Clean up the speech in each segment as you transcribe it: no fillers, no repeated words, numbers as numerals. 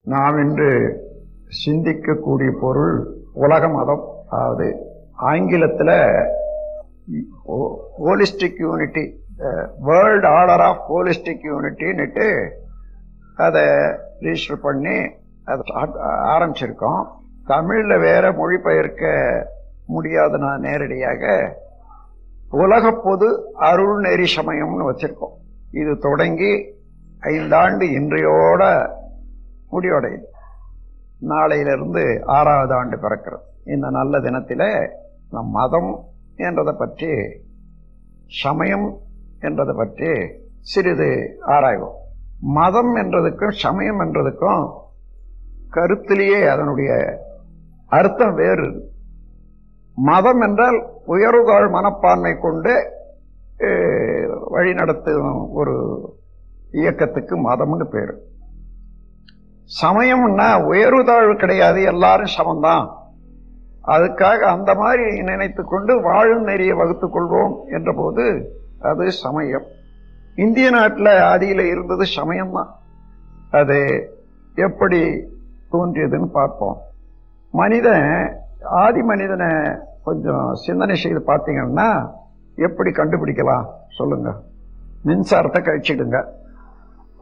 நாம் இன்று சிந்திக்கக்கூடிய பொருள் உலக மதம். அதாவது ஆங்கிலத்தில் holistic unity, world order of holistic யூனிட்டின்னுட்டு அதை ரிஜிஸ்டர் பண்ணி அதை ஆரம்பிச்சிருக்கோம். தமிழில் வேற மொழிபெயர்க்க முடியாது. நான் நேரடியாக உலக பொது அருள் நெறி சமயம்னு வச்சிருக்கோம். இது தொடங்கி 5 ஆண்டு இன்றையோட முடிவடையுது. நாளையிலிருந்து 6வது ஆண்டு பிறக்கிறது. இந்த நல்ல தினத்தில் நம் மதம் என்றதை பற்றி, சமயம் என்றதை பற்றி சிறிது ஆராய்வோம். மதம் என்றதுக்கும் சமயம் என்றதுக்கும் கருத்திலேயே அதனுடைய அர்த்தம் வேறு. மதம் என்றால் உயர்வுதாழ் மனப்பான்மை கொண்டு வழிநடத்தும் ஒரு இயக்கத்துக்கு மதம்னு பேரு. சமயம்னா உயர்வுதாழ்வு கிடையாது, எல்லாரும் சமம்தான். அதுக்காக அந்த மாதிரி நினைத்து கொண்டு வாழும் நெறியை வகுத்துக் கொள்வோம் என்ற போது அது சமயம். இந்திய நாட்டில் ஆதியில இருந்தது சமயம்தான். அது எப்படி தோன்றியதுன்னு பார்ப்போம். மனிதன், ஆதி மனிதனை கொஞ்சம் சிந்தனை செய்து பார்த்தீங்கன்னா எப்படி கண்டுபிடிக்கலாம் சொல்லுங்க? மின்சாரத்தை கழிச்சிடுங்க,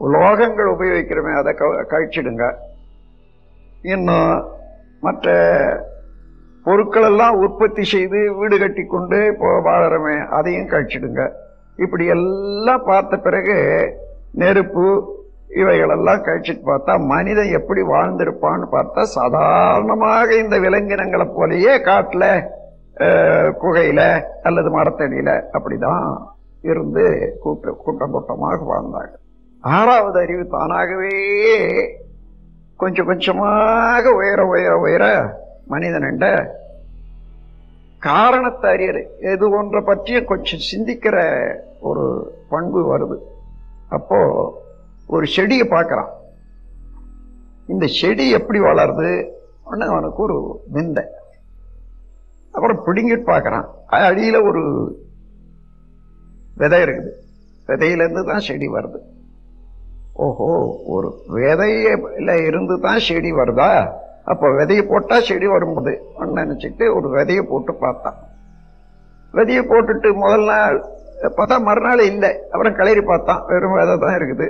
உலோகங்கள் உபயோகிக்கிறோமே அதை கழிச்சிடுங்க, இன்னும் மற்ற பொருட்கள் எல்லாம் உற்பத்தி செய்து வீடு கட்டி கொண்டு வாழறமே அதையும் கழிச்சிடுங்க. இப்படி எல்லாம் பார்த்த பிறகு நெருப்பு இவைகளெல்லாம் கழிச்சிட்டு பார்த்தா மனிதன் எப்படி வாழ்ந்திருப்பான்னு பார்த்தா சாதாரணமாக இந்த விலங்கினங்களை போலயே காட்டுல, குகையில அல்லது மரத்தடியில அப்படிதான் இருந்து கூட்டம் கூட்டமாக வாழ்ந்தாங்க. 6வது அறிவு தானாகவே கொஞ்சம் கொஞ்சமாக உயர உயர உயர மனிதன் என்ற காரணத்தை அறியறது, எது ஒன்றை பற்றிய கொஞ்சம் சிந்திக்கிற ஒரு பண்பு வருது. அப்போ ஒரு செடியை பார்க்கறான். இந்த செடி எப்படி வளருது அவனுக்கு ஒரு விந்தை. அப்புறம் பிடுங்கிட்டு பார்க்கறான். அடியில ஒரு விதை இருக்குது, விதையிலிருந்து தான் செடி வருது. ஓஹோ, ஒரு விதையில இருந்து தான் செடி வருதா? அப்போ விதையை போட்டா செடி வரும்போது நினைச்சிட்டு ஒரு விதையை போட்டு பார்த்தான். விதையை போட்டுட்டு முதல் நாள் பார்த்தா மறுநாள் இல்லை. அப்புறம் கிளறி பார்த்தான், வெறும் விதை தான் இருக்குது.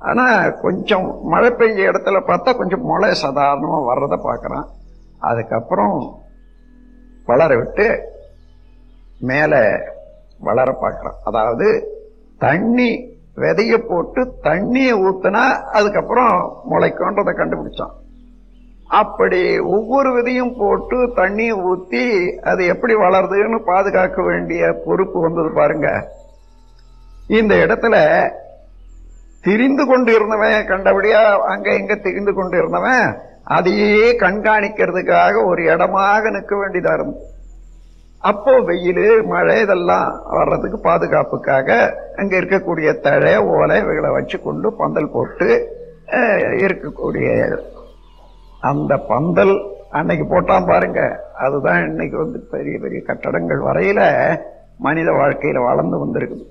ஆனா கொஞ்சம் மழை பெஞ்ச இடத்துல பார்த்தா கொஞ்சம் முளை சாதாரணமா வர்றதை பார்க்கறான். அதுக்கப்புறம் வளர விட்டு மேல வளர பார்க்கறான். அதாவது தண்ணி, விதைய போட்டு தண்ணியை ஊத்துனா அதுக்கப்புறம் முளைக்கும்ன்றதை கண்டுபிடிச்சான். அப்படி ஒவ்வொரு விதையும் போட்டு தண்ணியை ஊத்தி அது எப்படி வளருதுன்னு பாதுகாக்க வேண்டிய பொறுப்பு வந்தது பாருங்க. இந்த இடத்துல திரிந்து கொண்டு இருந்தவன், கண்டபடியா அங்க எங்க திரிந்து கொண்டு இருந்தவன் அதையே கண்காணிக்கிறதுக்காக ஒரு இடமாக நிற்க வேண்டியதா இருந்தது. அப்போ வெயில், மழை இதெல்லாம் வர்றதுக்கு பாதுகாப்புக்காக அங்க இருக்கக்கூடிய தழை, ஓலை இவைகளை வச்சு கொண்டு பந்தல் போட்டு இருக்கக்கூடிய அந்த பந்தல் அன்னைக்கு போட்டான் பாருங்க. அதுதான் இன்னைக்கு பெரிய பெரிய கட்டடங்கள் வரையில மனித வாழ்க்கையில வளர்ந்து வந்திருக்குது.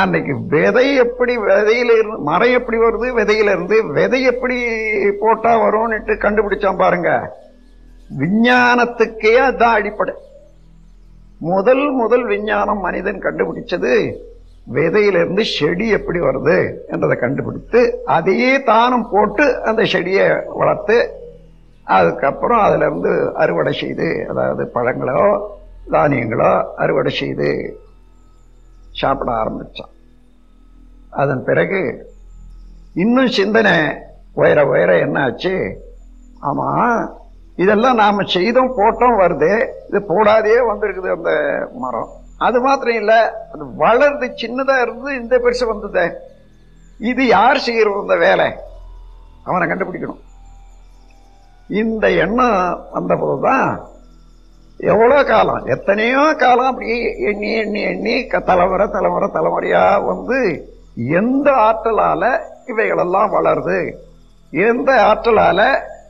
அன்னைக்கு விதை எப்படி, விதையில இருந்து மரம் எப்படி வருது, விதையில இருந்து விதை எப்படி போட்டா வரும்னுட்டு கண்டுபிடிச்சான் பாருங்க. விஞ்ஞானத்துக்கே அதான் அடிப்படை. முதல் விஞ்ஞானம் மனிதன் கண்டுபிடிச்சது விதையிலிருந்து செடி எப்படி வருது என்றதை கண்டுபிடித்து அதையே தானும் போட்டு அந்த செடியை வளர்த்து அதுக்கப்புறம் அதுல இருந்து அறுவடை செய்து, அதாவது பழங்களோ தானியங்களோ அறுவடை செய்து சாப்பிட ஆரம்பிச்சான். அதன் பிறகு இன்னும் சிந்தனை உயர உயர என்ன ஆச்சு? ஆமா, இதெல்லாம் நாம செய்தோம் போட்டோம் வருது, இது போடாதே வந்திருக்குது அந்த மரம். அது மாத்திரம் இல்ல, அது வளர்ந்து சின்னதா இருந்து இந்த பெருசு வந்தது. இது யார் செய்யறது இந்த வேலை? அவனை கண்டுபிடிக்கணும். இந்த எண்ணம் வந்த போதுதான் எவ்வளவு காலம், எத்தனையோ காலம் அப்படியே எண்ணி எண்ணி எண்ணி தலைமுறை தலைமுறை தலைமுறையா வந்து எந்த ஆற்றலால இவைகளெல்லாம் வளருது, எந்த ஆற்றலால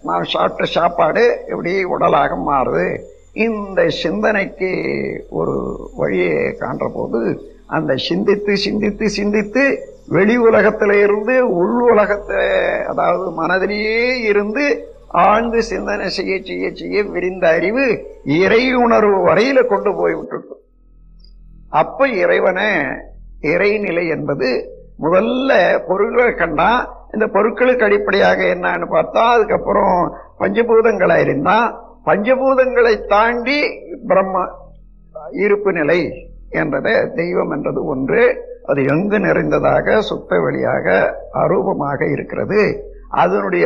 நாம் சாப்பிட்ட சாப்பாடு எப்படி உடலாக மாறுது, இந்த சிந்தனைக்கு ஒரு வழியை காண்ற போது அந்த சிந்தித்து சிந்தித்து சிந்தித்து வெளி உலகத்தில இருந்து உள் உலகத்தை, அதாவது மனதிலேயே இருந்து ஆழ்ந்து சிந்தனை செய்ய செய்ய செய்ய விரிந்த அறிவு இறை உணர்வு வரையில கொண்டு போய் விட்டுட்டு, அப்ப இறைவனை இறைநிலை என்பது முதல்ல பொருள்களை கண்டா, இந்த பொருட்களுக்கு அடிப்படையாக என்னன்னு பார்த்தா, அதுக்கப்புறம் பஞ்சபூதங்களா இருந்தா, பஞ்சபூதங்களை தாண்டி பிரம்ம இருப்பு நிலை என்றத தெய்வம் என்றது ஒன்று. அது எங்கு நிறைந்ததாக சுத்த வெளியாக அரூபமாக இருக்கிறது. அதனுடைய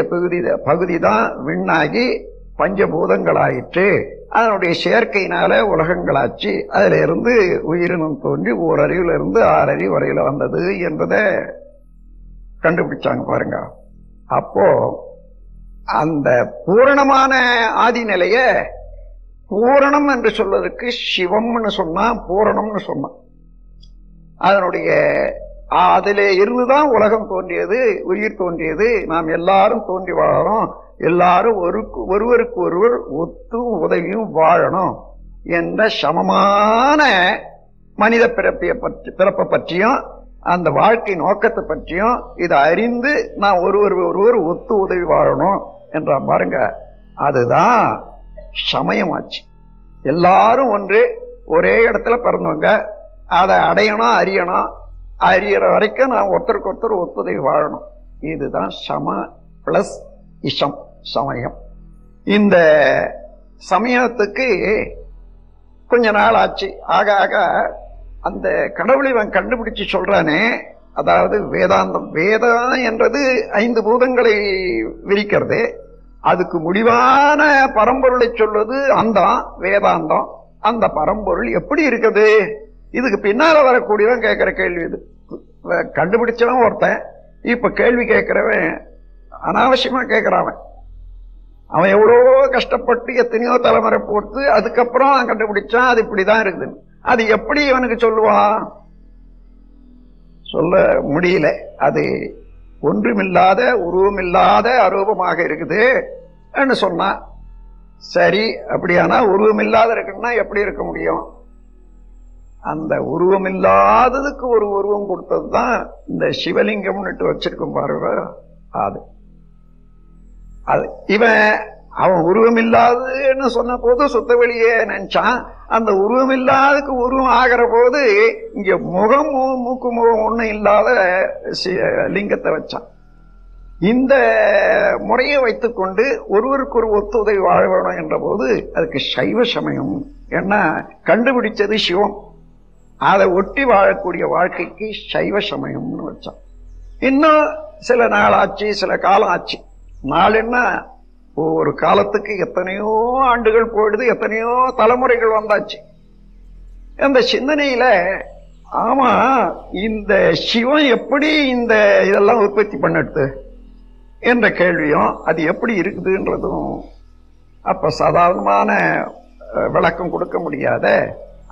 பகுதிதான் விண்ணாகி பஞ்சபூதங்களாயிற்று. அதனுடைய சேர்க்கையினால உலகங்களாச்சு. அதுல இருந்து உயிரினம் தோன்றி ஓரறிவுல இருந்து 6 அறிவு வரையில வந்தது என்பதை கண்டுபிடிச்சாங்க பாருங்க. அப்போ அந்த பூரணமான ஆதி நிலைய பூரணம் என்று சொல்வதற்கு சிவம்னு சொன்னா, பூரணம்னு சொன்னா, அதனுடைய அதிலே இருந்துதான் உலகம் தோன்றியது, உயிர் தோன்றியது. நாம் எல்லாரும் தோன்றி வாழணும், எல்லாரும் ஒருவருக்கு ஒருவர் ஒத்தும் உதவியும் வாழணும் என்ற சமமான மனித பிறப்பை பற்றியும் அந்த வாழ்க்கை நோக்கத்தை பற்றியும் இதை அறிந்து நான் ஒருவர் ஒத்து உதவி வாழணும் என்ற பாருங்க, அதுதான் சமயமாச்சு. எல்லாரும் ஒன்று ஒரே இடத்துல பிறந்தவங்க, அதை அடையணும், அறியற வரைக்கும் நான் ஒருத்தருக்கு ஒருத்தர் ஒத்துதவி வாழணும். இதுதான் சம பிளஸ் இஷம் சமயம். இந்த சமயத்துக்கு கொஞ்ச நாள் ஆச்சு. ஆக ஆக அந்த கடவுளை இவன் கண்டுபிடிச்சு சொல்றானே, அதாவது வேதாந்தம். வேதம் என்றது 5 பூதங்களை விரிக்கிறது. அதுக்கு முடிவான பரம்பொருளை சொல்வது அந்த வேதாந்தம். அந்த பரம்பொருள் எப்படி இருக்குது? இதுக்கு பின்னால வரக்கூடியவன் கேட்கிற கேள்வி இது. கண்டுபிடிச்சவன் ஒருத்தன், இப்ப கேள்வி கேட்கிறவன் அனாவசியமா கேட்கிறான். அவன் எவ்வளவோ கஷ்டப்பட்டு எத்தனையோ தலைமுறை போட்டு அதுக்கப்புறம் கண்டுபிடிச்சான் அது இப்படிதான் இருக்குது. அது எப்படி இவனுக்கு சொல்லுவான்? சொல்ல முடியல. அது ஒன்றுமில்லாத உருவமில்லாத அரூபமாக இருக்குது சொன்னா சரி. அப்படியானா உருவமில்லாத இருக்குன்னா எப்படி இருக்க முடியும்? அந்த உருவமில்லாததுக்கு ஒரு உருவம் கொடுத்ததுதான் இந்த சிவலிங்கம்னு வச்சிருக்கும் பாருங்க. அது இவன் அவன் உருவமில்லாதுன்னு சொன்ன போது சுத்த வெளியே நினைச்சான். அந்த உருவமில்லாததுக்கு உருவம் ஆகிற போது இங்க முகம் மூக்கு முகம் ஒண்ணும் இல்லாத லிங்கத்தை வச்சான். இந்த முறையை வைத்துக்கொண்டு ஒருவருக்கு ஒரு ஒத்து உதவி வாழ வேணும் என்ற போது அதுக்கு சைவ சமயம் என்ன கண்டுபிடிச்சது சிவம். அதை ஒட்டி வாழக்கூடிய வாழ்க்கைக்கு சைவ சமயம்னு வச்சான். இன்னும் சில நாள் ஆச்சு, சில காலம் ஆச்சு. நாள் என்ன, ஒவ்வொரு காலத்துக்கு எத்தனையோ ஆண்டுகள் போயிடுது, எத்தனையோ தலைமுறைகள் வந்தாச்சு. அந்த சிந்தனையில ஆமா இந்த சிவம் எப்படி இந்த இதெல்லாம் உற்பத்தி பண்ணிட்டு என்ற கேள்வியும் அது எப்படி இருக்குதுன்றதும் அப்ப சாதாரணமான விளக்கம் கொடுக்க முடியாத.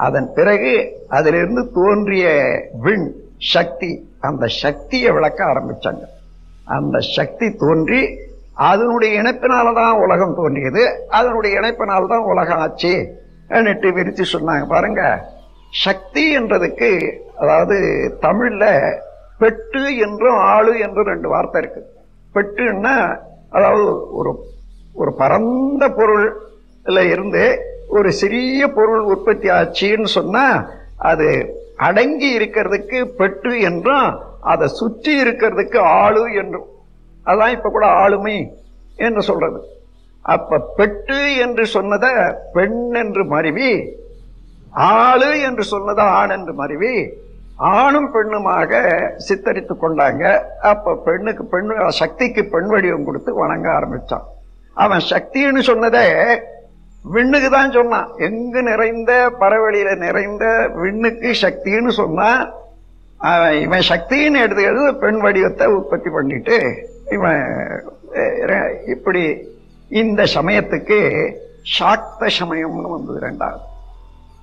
அதன் பிறகு அதிலிருந்து தோன்றிய விண் சக்தி, அந்த சக்தியை விளக்க ஆரம்பிச்சாங்க. அந்த சக்தி தோன்றி அதனுடைய இணைப்பினால்தான் உலகம் தோன்றியது, அதனுடைய இணைப்பினால்தான் உலகம் ஆச்சு என்னட்டு விரிச்சு சொன்னாங்க பாருங்க. சக்தி என்றதுக்கு அதாவது தமிழ்ல பெட்டு என்றும் ஆளு என்றும் 2 வார்த்தை இருக்கு. பெட்டுன்னா அதாவது ஒரு பரந்த பொருள்ல இருந்து ஒரு சிறிய பொருள் உற்பத்தி ஆச்சுன்னு சொன்னா அது அடங்கி இருக்கிறதுக்கு பெட்டு என்றும், அதை சுற்றி இருக்கிறதுக்கு ஆளு என்றும். அதான் இப்ப கூட ஆளுமை என்று சொல்றது. அப்ப பெட்டு என்று சொன்னத பெண் என்று மருவி, ஆளு என்று சொன்னத ஆண் என்று மருவி, ஆணும் பெண்ணுமாக சித்தரித்துக் கொண்டாங்க. அப்ப பெண்ணுக்கு சக்திக்கு பெண் வடிவம் கொடுத்து வணங்க ஆரம்பிச்சான். அவன் சக்தின்னு சொன்னத விண்ணுக்கு தான் சொன்னான். எங்கு நிறைந்த பறவெளியில நிறைந்த விண்ணுக்கு சக்தின்னு சொன்னா, இவன் சக்தின்னு எடுத்துக்கிறது பெண் வடிவத்தை உற்பத்தி பண்ணிட்டு இவன் இப்படி இந்த சமயத்துக்கு சாக்த சமயம்னு வந்தது 2வது.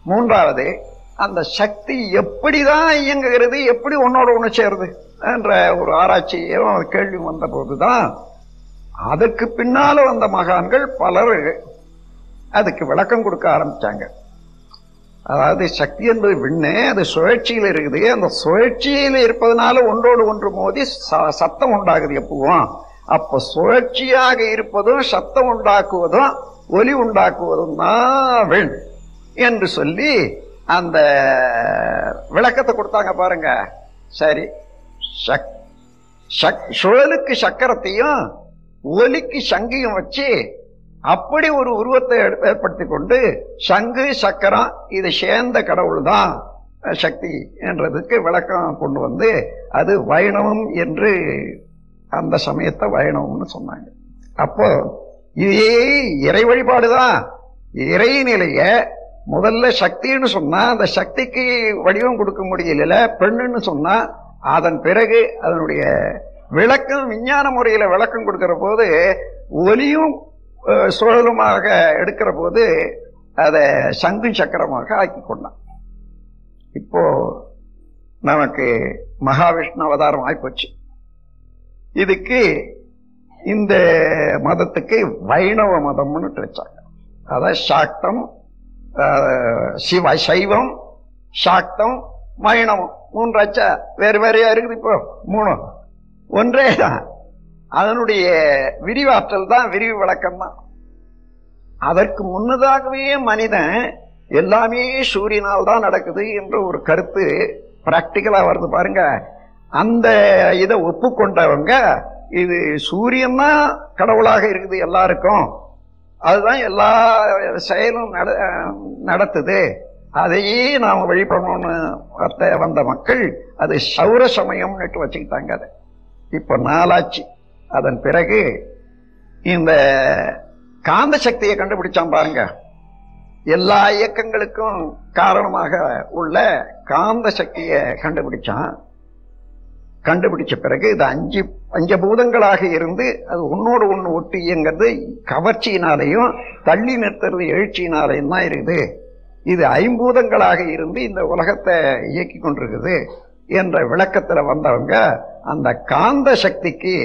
3வது அந்த சக்தி எப்படிதான் இயங்குகிறது, எப்படி ஒன்னோட ஒண்ணு சேருது என்ற ஒரு ஆராய்ச்சியும் கேள்வி வந்த போதுதான் அதற்கு பின்னால வந்த மகான்கள் பலர் அதுக்கு விளக்கம் கொடுக்க ஆரம்பிச்சாங்க. அதாவது சக்தி என்பது விண்ணு, அது சுழற்சியில் இருக்குது. அந்த சுழற்சியில் இருப்பதனால ஒன்றோடு ஒன்று மோதி சத்தம் உண்டாகுது எப்பவும். அப்ப சுழற்சியாக இருப்பதும் சத்தம் உண்டாக்குவதும் ஒலி உண்டாக்குவதும் தான் விண் என்று சொல்லி அந்த விளக்கத்தை கொடுத்தாங்க பாருங்க. சரி, சுழலுக்கு சக்கரத்தையும் ஒலிக்கு சங்கையும் வச்சு அப்படி ஒரு உருவத்தை ஏற்படுத்தி கொண்டு சங்கு சக்கரம் இது சேர்ந்த கடவுள் தான் சக்தி என்றதுக்கு விளக்கம் கொண்டு வந்து அது வைணவம் என்று அந்த சமயத்தை வைணவம்னு சொன்னாங்க. அப்போ இதே இறை வழிபாடுதான். இறை நிலைய முதல்ல சக்தின்னு சொன்னா அந்த சக்திக்கு வடிவம் கொடுக்க முடியல, பெண்ணுன்னு சொன்னா அதன் பிறகு அதனுடைய விளக்கம் விஞ்ஞான முறையில விளக்கம் கொடுக்கிற போது ஒலியும் சுழலுமாக எடுக்கிற போது அதை சங்கு சக்கரமாக ஆக்கி கொண்டான். இப்போ நமக்கு மகாவிஷ்ணு அவதாரம் ஆயிப்போச்சு. இதுக்கு இந்த மதத்துக்கு வைணவ மதம்னு வச்சாங்க. அதாவது சாக்தம், சைவம், சாக்தம், வைணவம் மூன்றாச்சா. வேறு வேறையா இருக்குது. இப்போ மூணு ஒன்றே தான். அதனுடைய விரிவாற்றல் தான், விரிவு விளக்கம் தான். அதற்கு முன்னதாகவே மனிதன் எல்லாமே சூரியனால் தான் நடக்குது என்ற ஒரு கருத்து பிராக்டிக்கலா வருது பாருங்க. அந்த இதை ஒப்புக்கொண்டவங்க இது சூரியன் தான் கடவுளாக இருக்குது எல்லாருக்கும், அதுதான் எல்லா செயலும் நடத்துது, அதையே நாம் வழிபடணும்னு வந்த மக்கள் அது சௌர சமயம்னு வச்சுக்கிட்டாங்க. அதை இப்ப நாளாச்சு. அதன் பிறகு இந்த காந்த சக்தியை கண்டுபிடிச்சான் பாருங்க. எல்லா இயக்கங்களுக்கும் காரணமாக உள்ள காந்த சக்தியை கண்டுபிடிச்சான். கண்டுபிடிச்ச பிறகு இது அஞ்சு பூதங்களாக இருந்து அது ஒன்னோடு ஒண்ணு ஒட்டி இயங்கிறது கவர்ச்சியினாலையும் தள்ளி நிறுத்துறது எழுச்சியினாலையும் தான் இருக்குது. இது ஐம்பூதங்களாக இருந்து இந்த உலகத்தை இயக்கி கொண்டிருக்குது என்ற விளக்கத்துல வந்தவங்க அந்த காந்த சக்திக்கு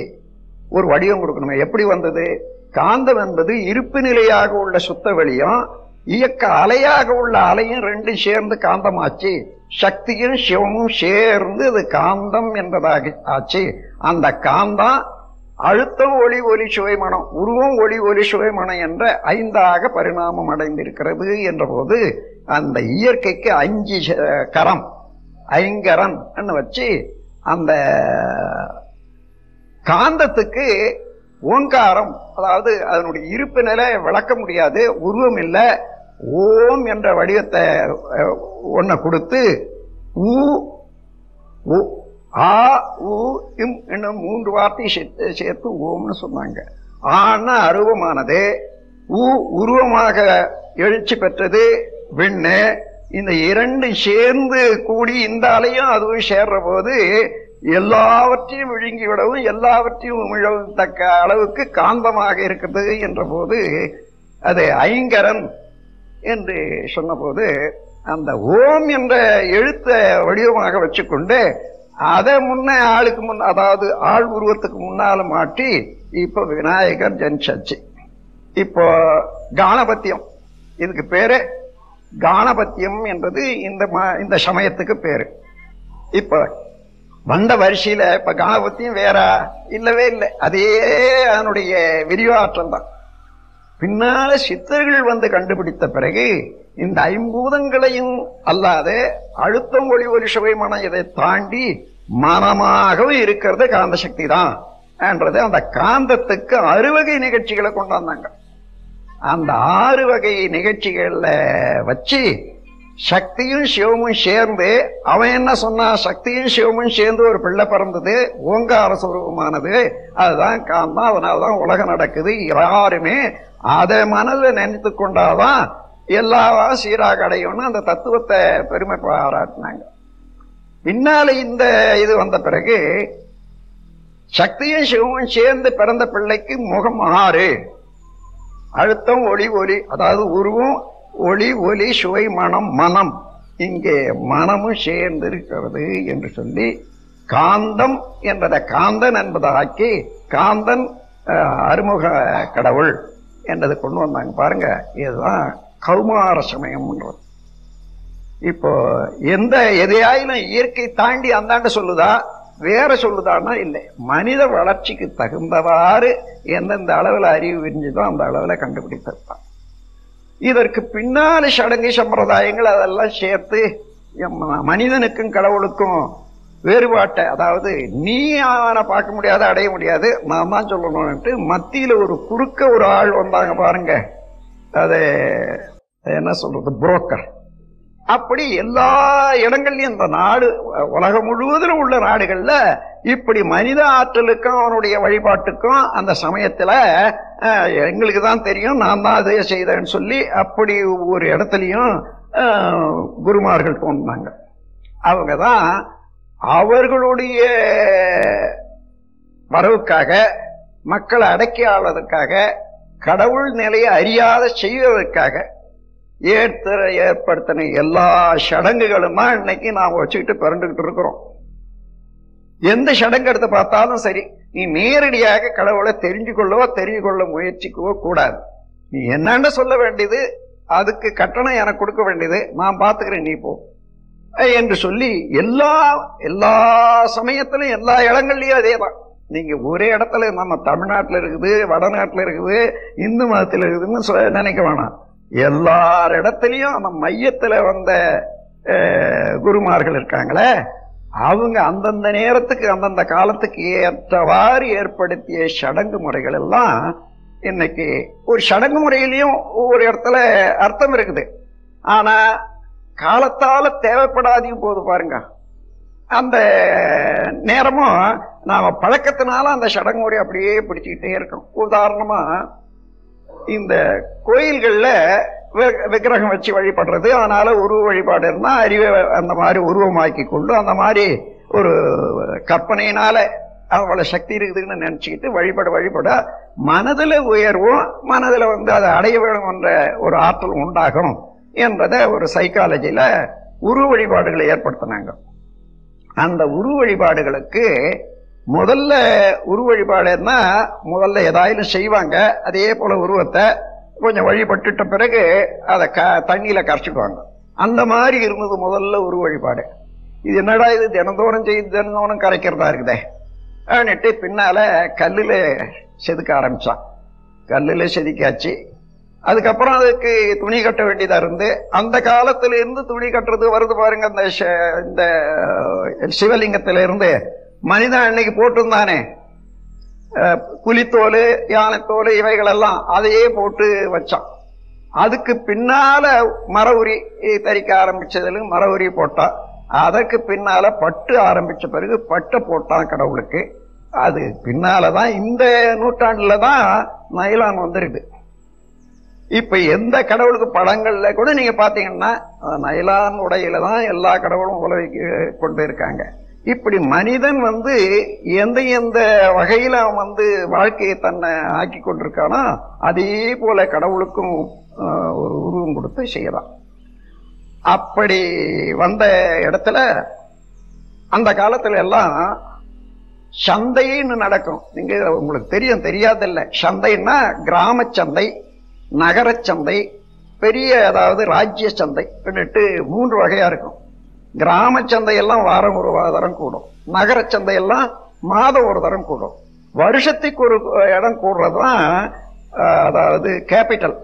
ஒரு வடிவம் கொடுக்கணுமே. எப்படி வந்தது? காந்தம் என்பது இருப்பு நிலையாக உள்ள சுத்த வெளியும் இயக்க அலையாக உள்ள அலையும் ரெண்டும் சேர்ந்து காந்தமாச்சு. சக்தியும் சிவமும் சேர்ந்து அது காந்தம் என்பதாக ஆச்சு. அந்த காந்தம் அழுத்தம், ஒளி, ஒலி, சுவைமனம், உருவம், ஒளி, ஒலி, சுவைமனம் என்ற 5ஆக பரிணாமம் அடைந்திருக்கிறது என்ற போது அந்த இயற்கைக்கு 5 கரம், ஐங்கரன் வச்சு அந்த காந்தத்துக்கு ஓங்காரம், அதாவது அதனுடைய இருப்பு நிலை விளக்க முடியாது, உருவம் இல்லை, ஓம் என்ற வடிவத்தை ஒன்ன கொடுத்து ஆ உ இம் என்னும் 3 வார்த்தையை சேர்த்து ஓம்னு சொன்னாங்க. ஆனா அருவமானது, உருவமாக எழுச்சி பெற்றது விண்ணு. இந்த 2 சேர்ந்து கூடி இந்த அலையும் அதுவும் சேர்ற போது எல்லாவற்றையும் விழுங்கி விடவும் எல்லாவற்றையும் விழத்தக்க அளவுக்கு காந்தமாக இருக்கிறது என்ற போது அது ஐங்கரன் என்று சொன்ன போது அந்த ஓம் என்ற எழுத்த வடிவமாக வச்சுக்கொண்டு அதை ஆளுக்கு முன், அதாவது ஆள் உருவத்துக்கு முன்னால மாட்டி இப்ப விநாயகர் ஜனிச்சாச்சு. இப்போ காணபத்தியம், இதுக்கு பேரு காணபத்தியம் என்பது இந்த சமயத்துக்கு பேரு. இப்ப வந்த வரிசையில இப்ப காணபத்தியம் வேற இல்லவே இல்லை, அதே அதனுடைய விரிவாற்றல் தான். பின்னால சித்தர்கள் வந்து கண்டுபிடித்த பிறகு இந்த ஐம்பூதங்களையும் அல்லாத அழுத்தம், ஒளி, ஒலி, சுவை, மனம் இதை தாண்டி மனமாகவும் இருக்கிறது காந்த சக்தி தான் என்றது. அந்த காந்தத்துக்கு 6 வகை நிகழ்ச்சிகளை கொண்டாந்தாங்க. அந்த 6 வகை நிகழ்ச்சிகள்ல வச்சு சக்தியும் சிவமும் சேர்ந்து, அவன் என்ன சொன்னா, சக்தியும் சிவமும் சேர்ந்து ஒரு பிள்ளை பிறந்தது, ஓங்கார சுரூபமானது, அதுதான் காந்தம், அதனாலதான் உலகம் நடக்குது. யாருமே அதை மனதில் நினைத்து கொண்டாதான் எல்லா சீராக அடையும்னு அந்த தத்துவத்தை பெருமை பாராட்டினாங்க. பின்னால இந்த இது வந்த பிறகு சக்தியும் சிவமும் சேர்ந்து பிறந்த பிள்ளைக்கு முகம் 6, அழுத்தம், ஒளி, ஒலி, அதாவது உருவம், ஒளி, ஒலி, சுவை, மனம், மனம், இங்கே மனமும் சேர்ந்து இருக்கிறது என்று சொல்லி காந்தம் என்பதை காந்தன் என்பதாக்கி காந்தன் அறுமுக கடவுள் என்றதை கொண்டு வந்தாங்க பாருங்க. இதுதான் கௌமார சமயம். இப்போ எதையாயிலும் இயற்கை தாண்டி அந்தாண்ட சொல்லுதா வேற சொல்லுதான்னா இல்லை. மனித வளர்ச்சிக்கு தகுந்தவாறு எந்தெந்த அளவுல அறிவு விரிஞ்சதோ அந்த அளவுல கண்டுபிடித்தான். இதற்கு பின்னால சடங்கு சம்பிரதாயங்கள் அதெல்லாம் சேர்த்து மனிதனுக்கும் கடவுளுக்கும் வேறுபாட்டை, அதாவது நீ அவனை பார்க்க முடியாது அடைய முடியாது நான் தான் சொல்லணும்னுட்டு மத்தியில ஒரு குறுக்க ஒரு ஆள் வந்தாங்க பாருங்க, அது என்ன சொல்றது, புரோக்கர். அப்படி எல்லா இடங்கள்லயும் இந்த நாடு உலகம் முழுவதிலும் உள்ள நாடுகள்ல இப்படி மனித ஆற்றலுக்கும் அவனுடைய வழிபாட்டுக்கும் அந்த சமயத்துல எங்களுக்கு தான் தெரியும் நான் தான் அதை செய்தேன்னு சொல்லி அப்படி ஒரு இடத்துலயும் குருமார்கள் தோன்றினாங்க. அவங்கதான் அவர்களுடைய வரவுக்காக மக்களை அடக்கி ஆள்வதற்காக கடவுள் நிலையை அறியாத செய்வதற்காக ஏற்படுத்தின எல்லா சடங்குகளும் தான் இன்னைக்கு நாம வச்சுக்கிட்டு பிறண்டுகிட்டு இருக்கிறோம். எந்த சடங்கு எடுத்து பார்த்தாலும் சரி, நீ நேரடியாக கடவுளை தெரிஞ்சு கொள்ள முயற்சிக்கவோ கூடாது. நீ என்னன்னு சொல்ல வேண்டியது, அதுக்கு கட்டணம் எனக்கு கொடுக்க வேண்டியது, நான் பார்த்துக்கிறேன் நீ போ என்று சொல்லி எல்லா சமயத்திலும் எல்லா இடங்கள்லயும் அதேதான். நீங்க ஒரே இடத்துல நம்ம தமிழ்நாட்டில் இருக்குது, வடநாட்டில் இருக்குது, இந்து மதத்தில் இருக்குதுன்னு நினைக்க வேணாம். எல்லார் இடத்துலயும் அந்த மையத்துல வந்த குருமார்கள் இருக்காங்களே, அவங்க அந்தந்த நேரத்துக்கு அந்தந்த காலத்துக்கு ஏற்றவாறு ஏற்படுத்திய சடங்கு முறைகள் எல்லாம் இன்னைக்கு ஒரு சடங்கு முறையிலையும் ஒவ்வொரு இடத்துல அர்த்தம் இருக்குது. ஆனா காலத்தால தேவைப்படாதையும் போது பாருங்க, அந்த நேரமும் நாம பழக்கத்தினால அந்த சடங்கு முறை அப்படியே பிடிச்சுக்கிட்டே இருக்கோம். உதாரணமா இந்த கோயில்கள்ல விக்கிரகம் வச்சு வழிபடுறது, அதனால உருவ வழிபாடு இருந்தா அறிவை அந்த மாதிரி உருவமாக்கி கொண்டு அந்த மாதிரி ஒரு கற்பனையினால அவ்வளவு சக்தி இருக்குதுன்னு நினைச்சுக்கிட்டு வழிபட மனதுல உயர்வும் மனதுல அதை அடைய வேணும் என்ற ஒரு ஆற்றல் உண்டாகும் என்பத ஒரு சைக்காலஜில உருவ வழிபாடுகளை ஏற்படுத்தினாங்க. அந்த உருவ வழிபாடுகளுக்கு முதல்ல உருவ வழிபாடுன்னா முதல்ல ஏதாயிலும் செய்வாங்க, அதே போல உருவத்தை கொஞ்சம் வழிபட்டுட்ட பிறகு அதை தண்ணியில கரைச்சிடுவாங்க. அந்த மாதிரி இருந்தது முதல்ல உருவ வழிபாடு. இது என்னடா இது தினந்தோறும் செய்து தினந்தோறும் கரைக்கிறதா இருக்குதே அப்படின்ட்டு பின்னால கல்லுல செதுக்க ஆரம்பிச்சான். கல்லுல செதுக்காச்சு. அதுக்கப்புறம் அதுக்கு துணி கட்ட வேண்டியதா இருந்து, அந்த காலத்துல இருந்து துணி கட்டுறது வருது பாருங்க. இந்த சிவலிங்கத்தில இருந்து மனிதன் அன்னைக்கு போட்டிருந்தானே புலித்தோல், யானைத்தோல், இவைகள் எல்லாம் அதையே போட்டு வச்சான். அதுக்கு பின்னால மர உரி தரிக்க ஆரம்பிச்சதுல மர உரி போட்டான். அதற்கு பின்னால பட்டு ஆரம்பிச்ச பிறகு பட்டை போட்டான் கடவுளுக்கு. அது பின்னாலதான் இந்த நூற்றாண்டுல தான் நைலான் வந்துருக்கு. இப்ப எந்த கடவுளுக்கு படங்கள்ல கூட நீங்க பாத்தீங்கன்னா நைலான் உடையில தான் எல்லா கடவுளும் உலகி கொண்டு இருக்காங்க. இப்படி மனிதன் எந்த எந்த வகையில அவன் வாழ்க்கையை தன்னை ஆக்கி கொண்டிருக்கானோ அதே போல கடவுளுக்கும் ஒரு உருவம் கொடுத்து செய்யலாம். அப்படி வந்த இடத்துல அந்த காலத்துல எல்லாம் சந்தைன்னு நடக்கும். நீங்க உங்களுக்கு தெரியாதில்ல. சந்தைன்னா கிராம சந்தை, நகர சந்தை, பெரிய அதாவது ராஜ்ய சந்தை 3 வகையா இருக்கும். கிராம சந்தையெல்லாம் வாரம் ஒரு தரம் கூடும், நகர சந்தையெல்லாம் மாதம் ஒரு தரம் கூடும். வருஷத்துக்கு ஒரு இடம் கூடுறதுதான் அதாவது கேபிட்டல்.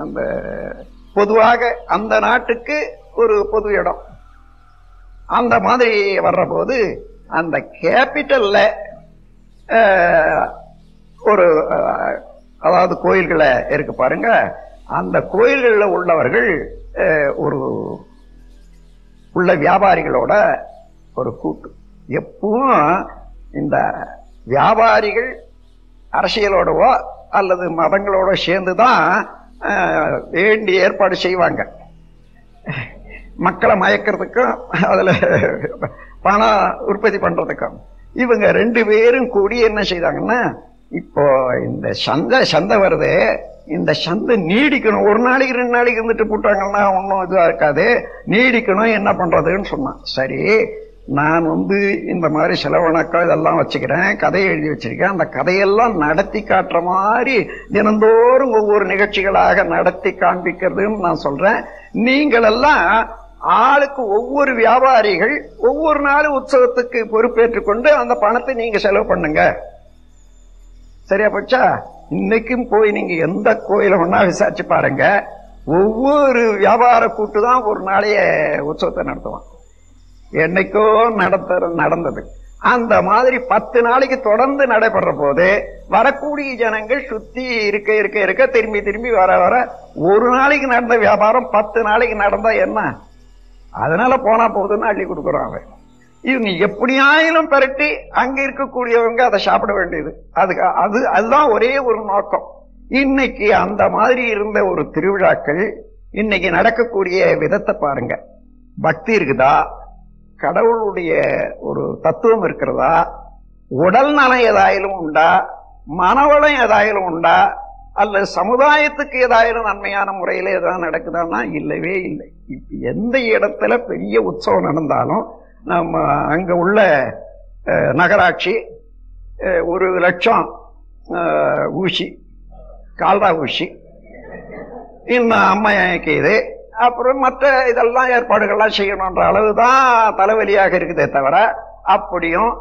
அந்த பொதுவாக அந்த நாட்டுக்கு ஒரு பொது இடம். அந்த மாதிரி வர்ற போது அந்த கேபிட்டல்ல ஒரு அதாவது கோயில்களை இருக்கு பாருங்க. அந்த கோயில்கள்ல உள்ளவர்கள் ஒரு உள்ள வியாபாரிகளோட ஒரு கூட்டு. எப்பவும் இந்த வியாபாரிகள் அரசியலோடவோ அல்லது மதங்களோட சேர்ந்துதான் வேண்டிய ஏற்பாடு செய்வாங்க. மக்களை மயக்கிறதுக்கும் அதுல பணம் உற்பத்தி பண்றதுக்கும். இவங்க 2 பேரும் கூடி என்ன செய்தாங்கன்னா, இப்போ இந்த சந்தை வருது, இந்த சந்தை நீடிக்கணும். ஒரு நாளைக்கு 2 நாளைக்கு இருந்துட்டு போட்டாங்கன்னா ஒன்னும் இதுவா இருக்காது, நீடிக்கணும். என்ன பண்றதுன்னு சொன்னான். சரி, நான் இந்த மாதிரி செலவணக்கம் இதெல்லாம் வச்சுக்கிறேன், கதையை எழுதி வச்சிருக்கேன். அந்த கதையெல்லாம் நடத்தி காட்டுற மாதிரி தினந்தோறும் ஒவ்வொரு நிகழ்ச்சிகளாக நடத்தி காண்பிக்கிறதுன்னு நான் சொல்றேன். நீங்கள் எல்லாம் ஆளுக்கு ஒவ்வொரு வியாபாரிகள் ஒவ்வொரு நாளும் உற்சவத்துக்கு பொறுப்பேற்றுக் கொண்டு அந்த பணத்தை நீங்க செலவு பண்ணுங்க. சரியா போச்சா? இன்னைக்கும் போய் நீங்க எந்த கோயில ஒன்னா விசாரிச்சு பாருங்க, ஒவ்வொரு வியாபார கூட்டு தான் ஒரு நாளைய உற்சவத்தை நடத்துவான். என்னைக்கோ நடந்தது. அந்த மாதிரி 10 நாளைக்கு தொடர்ந்து நடைபெற போது வரக்கூடிய ஜனங்கள் சுத்தி இருக்க திரும்பி வர ஒரு நாளைக்கு நடந்த வியாபாரம் 10 நாளைக்கு நடந்தா என்ன? அதனால போனா போகுதுன்னு அள்ளி கொடுக்குறாங்க. இவங்க எப்படியாயிலும் பெரட்டி அங்க இருக்கக்கூடியவங்க அதை சாப்பிட வேண்டியது. அதுதான் ஒரே ஒரு நோக்கம். இன்னைக்கு அந்த மாதிரி இருந்த ஒரு திருவிழாக்கள் இன்னைக்கு நடக்கக்கூடிய விதத்தை பாருங்க. பக்தி இருக்குதா? கடவுளுடைய ஒரு தத்துவம் இருக்கிறதா? உடல் நலம் ஏதாயிலும் உண்டா? மனவளம் ஏதாயிலும் உண்டா? அல்லது சமுதாயத்துக்கு ஏதாயிலும் நன்மையான முறையில ஏதாவது நடக்குதான்னா இல்லவே இல்லை. இப்ப எந்த இடத்துல பெரிய உற்சவம் நடந்தாலும் நம்ம அங்க உள்ள நகராட்சி 1,00,000 ஊசி, கால்ரா ஊசி, இன்னும் அம்மையாக்கு இது, அப்புறம் மற்ற இதெல்லாம் ஏற்பாடுகள்லாம் செய்யணுன்ற அளவுதான் தலைவலியாக இருக்குதே தவிர, அப்படியும்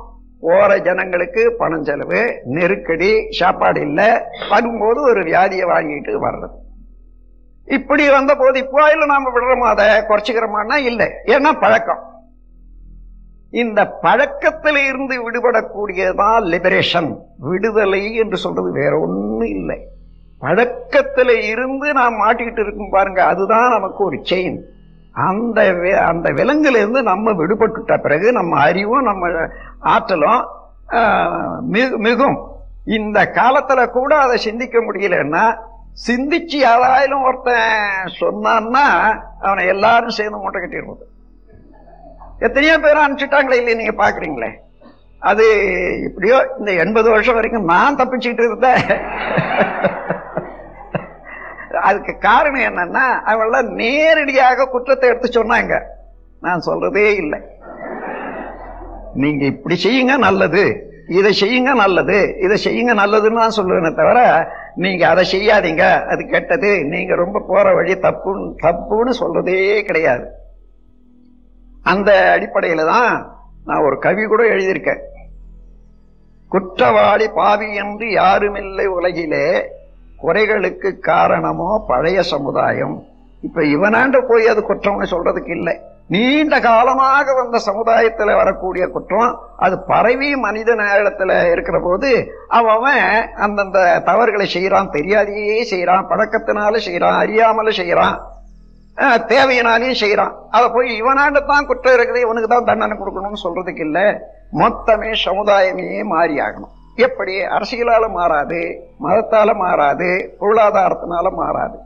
போற ஜனங்களுக்கு பணம் செலவு, நெருக்கடி, சாப்பாடு இல்லை, வரும்போது ஒரு வியாதியை வாங்கிட்டு வர்றது. இப்படி வந்த போது இப்போ இல்லை நாம விடுறோமா, அதை குறைச்சிக்கிறோமான்னா இல்லை. ஏன்னா பழக்கம். இந்த பழக்கத்தில இருந்து விடுபடக்கூடியதான் லிபரேஷன், விடுதலை என்று சொல்றது வேற ஒண்ணும் இல்லை. பழக்கத்தில இருந்து நாம் மாட்டிக்கிட்டு இருக்கும் பாருங்க, அதுதான் நமக்கு ஒரு செயின். அந்த விலங்குல இருந்து நம்ம விடுபட்டுட்ட பிறகு நம்ம அறிவும் நம்ம ஆற்றலும் மிகும். இந்த காலத்துல கூட அதை சிந்திக்க முடியலன்னா, சிந்திச்சு யாராயிலும் ஒருத்தன் சொன்னான்னா அவனை எல்லாரும் சேர்ந்து மூட்டை கட்டிடுறது. எத்தனையோ பேர் அனுப்பிச்சுட்டாங்களே இல்லையே, நீங்க பாக்குறீங்களே. அது இப்படியோ இந்த 80 வருஷம் வரைக்கும் நான் தப்பிச்சுக்கிட்டு இருந்தேன். அதுக்கு காரணம் என்னன்னா, அவங்கள நேரடியாக குற்றத்தை எடுத்து சொன்னாங்க. நான் சொல்றதே இல்லை. நீங்க இப்படி செய்யுங்க நல்லது, இதை செய்யுங்க நல்லது, இதை செய்யுங்க நல்லதுன்னு தான் சொல்லுவேனே தவிர, நீங்க அதை செய்யாதீங்க அது கெட்டது, நீங்க ரொம்ப போற வழி தப்புன்னு சொல்றதே கிடையாது. அந்த அடிப்படையில தான் நான் ஒரு கவி கூட எழுதியிருக்கேன். குற்றவாளி பாவி என்று யாருமில்லை உலகிலே, குறைகளுக்கு காரணமோ பழைய சமுதாயம். இப்ப இவனாண்ட போய் அது குற்றம்னு சொல்றதுக்கு இல்லை. நீண்ட காலமாக வந்த சமுதாயத்துல வரக்கூடிய குற்றம் அது பரவி மனித நேரத்துல இருக்கிற போது அவன் அந்தந்த தவறுகளை செய்யறான், தெரியாதையே செய்யறான், பழக்கத்தினால செய்யறான், அறியாமல செய்யறான், தேவையினாலையும் செய்யறான். அத போய் இவனாண்டத்தான் குற்றம் இருக்குது, இவனுக்கு தான் தண்டனை கொடுக்கணும்னு சொல்றதுக்கு இல்லை. மொத்தமே சமுதாயமே மாறி ஆகணும். எப்படி? அரசியலால மாறாது, மதத்தால மாறாது, பொருளாதாரத்தினால மாறாது.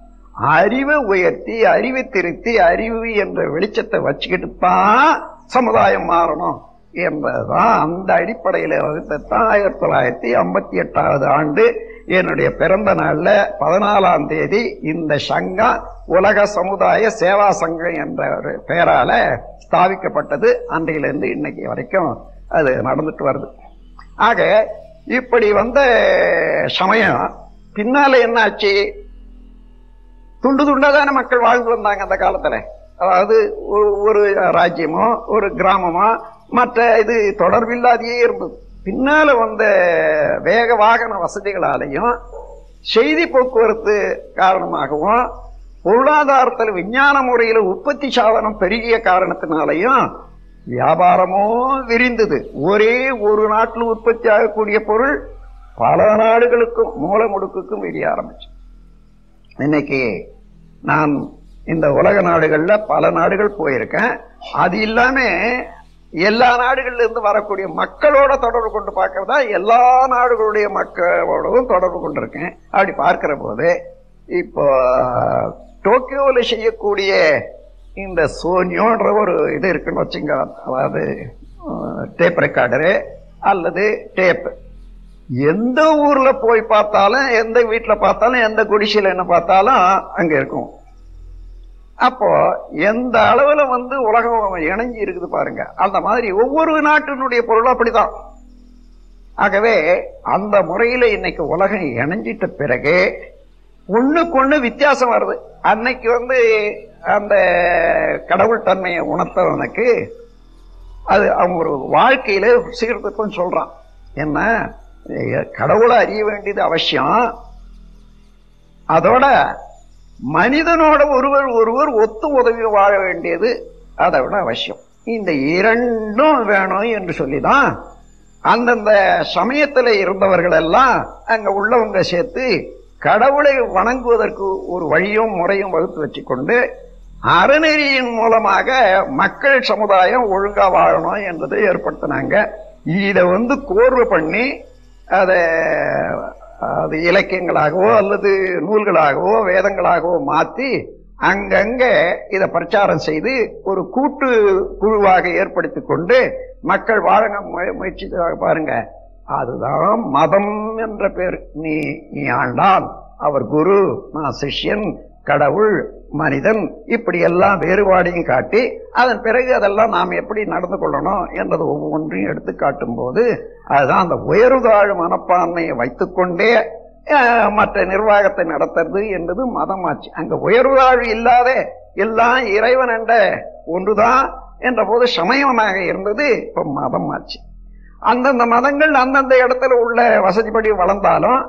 அறிவை உயர்த்தி, அறிவை திருத்தி, அறிவு என்ற வெளிச்சத்தை வச்சுக்கிட்டு தான் சமுதாயம் மாறணும் என்பதுதான் அந்த அடிப்படையில வகுத்தான் 1958வது ஆண்டு என்னுடைய பிறந்த நாள்ல 14ஆம் தேதி இந்த சங்கம் உலக சமுதாய சேவா சங்கம் என்ற ஒரு பெயரால ஸ்தாபிக்கப்பட்டது. அன்றையிலிருந்து இன்னைக்கு வரைக்கும் அது நடந்துட்டு வருது. ஆக இப்படி வந்த சமயம் பின்னால என்னாச்சு? துண்டு துண்டாதான மக்கள் வாழ்ந்து வந்தாங்க அந்த காலத்துல. அதாவது ஒரு ராஜ்யமோ ஒரு கிராமமோ மற்ற இது தொடர்பில்லாதையே இருந்தது. பின்னால வந்த வேக வாகன வசதிகளாலையும் செய்தி போக்குவரத்து காரணமாகவும் பொருளாதாரத்தில் விஞ்ஞான முறையில் உற்பத்தி சாதனம் பெருகிய காரணத்தினாலையும் வியாபாரமோ விரிந்தது. ஒரே ஒரு நாட்டில் உற்பத்தி ஆகக்கூடிய பொருள் பல நாடுகளுக்கும் மூல முடுக்குக்கும் விரிய ஆரம்பிச்சு. இன்னைக்கு நான் இந்த உலக நாடுகள்ல பல நாடுகள் போயிருக்கேன். அது இல்லாம எல்லா நாடுகள்ல இருந்து வரக்கூடிய மக்களோட தொடர்பு கொண்டு பார்க்கறதா எல்லா நாடுகளுடைய மக்களோடவும் தொடர்பு கொண்டிருக்கேன். அப்படி பார்க்கிற போது இப்போ டோக்கியோல செய்யக்கூடிய இந்த சோனியோன்ற ஒரு இது இருக்குன்னு வச்சுங்க, அதாவது டேப் ரெக்கார்டரு அல்லது டேப், எந்த ஊர்ல போய் பார்த்தாலும், எந்த வீட்டுல பார்த்தாலும், எந்த குடிசையில என்ன பார்த்தாலும் அங்க இருக்கும். அப்போ எந்த அளவுல உலகம் இணைஞ்சி இருக்குது பாருங்க. அந்த மாதிரி ஒவ்வொரு நாட்டினுடைய பொருளும் அப்படிதான். ஆகவே அந்த முறையில இன்னைக்கு உலகம் இணைஞ்சிட்ட பிறகு ஒண்ணுக்கு ஒண்ணு வித்தியாசம் வருது. அன்னைக்கு அந்த கடவுள் தன்மையை உணர்த்தவனுக்கு அது அவன் ஒரு வாழ்க்கையில சீர்திருத்தம் சொல்றான். என்ன, கடவுளை அறிய வேண்டியது அவசியம், அதோட மனிதனோட ஒருவர் ஒத்து உதவி வாழ வேண்டியது அதை விட அவசியம். இந்த இரண்டும் வேணும் என்று சொல்லிதான் அந்தந்த சமயத்துல இருந்தவர்கள் எல்லாம் அங்க உள்ளவங்க சேர்த்து கடவுளை வணங்குவதற்கு ஒரு வழியும் முறையும் வகுத்து வச்சுக்கொண்டு அறநெறியின் மூலமாக மக்கள் சமுதாயம் ஒழுங்கா வாழணும் என்பதை ஏற்படுத்தினாங்க. இத கோர்வை பண்ணி அது இலக்கியங்களாகவோ அல்லது நூல்களாகவோ வேதங்களாகவோ மாத்தி அங்கங்க இத பிரச்சாரம் செய்து ஒரு கூட்டு குழுவாக ஏற்படுத்தி கொண்டு மக்கள் வாழ முயற்சி பாருங்க. அதுதான் மதம் என்ற பேர். நீ ஆண்டால் அவர் குரு, நான் சிஷ்யன், கடவுள், மனிதன், இப்படி எல்லாம் வேறுபாடையும் காட்டி அதன் பிறகு அதெல்லாம் நாம் எப்படி நடந்து கொள்ளணும் என்றது ஒவ்வொன்றையும் எடுத்து காட்டும் போது அதுதான் அந்த உயர்தாழ் மனப்பான்மையை வைத்துக்கொண்டே மற்ற நிர்வாகத்தை நடத்துறது என்பது மதமாச்சு. அங்க உயர்தாழ் இல்லாத எல்லாம் இறைவன் என்ற ஒன்றுதான் என்ற போது சமயமாக இருந்தது, இப்ப மதமாச்சு. அந்தந்த மதங்கள் அந்தந்த இடத்துல உள்ள வசதிப்படி வளர்ந்தாலும்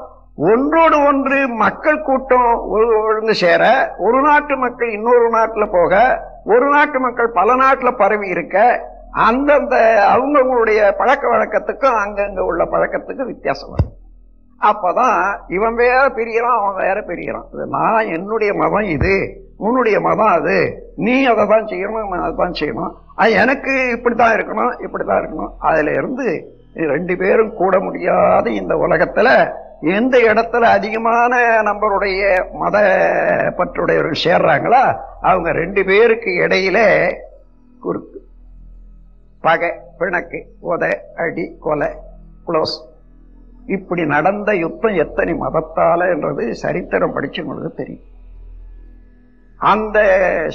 ஒன்றோடு ஒன்று மக்கள் கூட்டம் ஒழுங்கு சேர, ஒரு நாட்டு மக்கள் இன்னொரு நாட்டுல போக, ஒரு நாட்டு மக்கள் பல நாட்டுல பரவி இருக்க, அந்தந்த அவங்களுடைய பழக்க வழக்கத்துக்கும் அங்கங்க உள்ள பழக்கத்துக்கும் வித்தியாசம் வரும். அப்பதான் இவன் வேற பிரிகிறான், அவன் வேற பிரிகிறான். நான் என்னுடைய மதம் இது, உன்னுடைய மதம் அது, நீ அதை தான் செய்யணும், நான் அதை தான் செய்யணும், அது எனக்கு இப்படித்தான் இருக்கணும், இப்படித்தான் இருக்கணும். அதுல இருந்து ரெண்டு பேரும் கூட முடியாத இந்த உலகத்துல எந்த இடத்துல அதிகமான நம்மளுடைய மத பற்றுடையவர்கள் சேர்றாங்களா அவங்க ரெண்டு பேருக்கு இடையில குறுக்கு பகை, பிணக்கு, உதை, அடி, கொலை, குளோஸ், இப்படி நடந்த யுத்தம் எத்தனை மதத்தால என்றது சரித்திரம் படிச்சவங்களுக்கு தெரியும். அந்த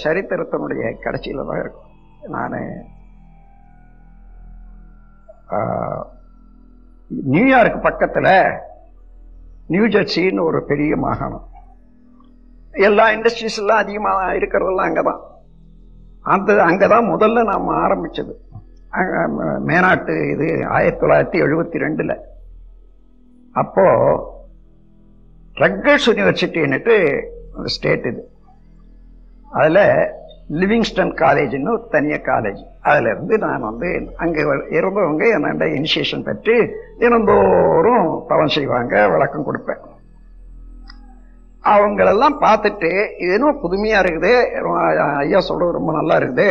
சரித்திரத்தினுடைய கடைசியில தான் இருக்கும். நான் நியூயார்க் பக்கத்துல நியூ ஜெர்சின்னு ஒரு பெரிய மாகாணம், எல்லா இண்டஸ்ட்ரீஸ் எல்லாம் அதிகமா இருக்கிறதெல்லாம் அங்கதான். அங்கதான் முதல்ல நாம ஆரம்பிச்சது மேனாட்டு. இது 1972. அப்போ ரக்கர்ஸ் யூனிவர்சிட்டின்னுட்டு ஸ்டேட் இது, அதுல லிவிங்ஸ்டன் காலேஜ்னு ஒரு தனிய காலேஜ். அதுல இருந்து நான் அங்க இருந்தவங்க என்னண்ட இனிஷியேஷன் பெற்று தினந்தோறும் தவம் செய்வாங்க, விளக்கம் கொடுப்பேன். அவங்களெல்லாம் பார்த்துட்டு இது என்ன புதுமையா இருக்குது, ஐயா சொல்றது ரொம்ப நல்லா இருக்குது,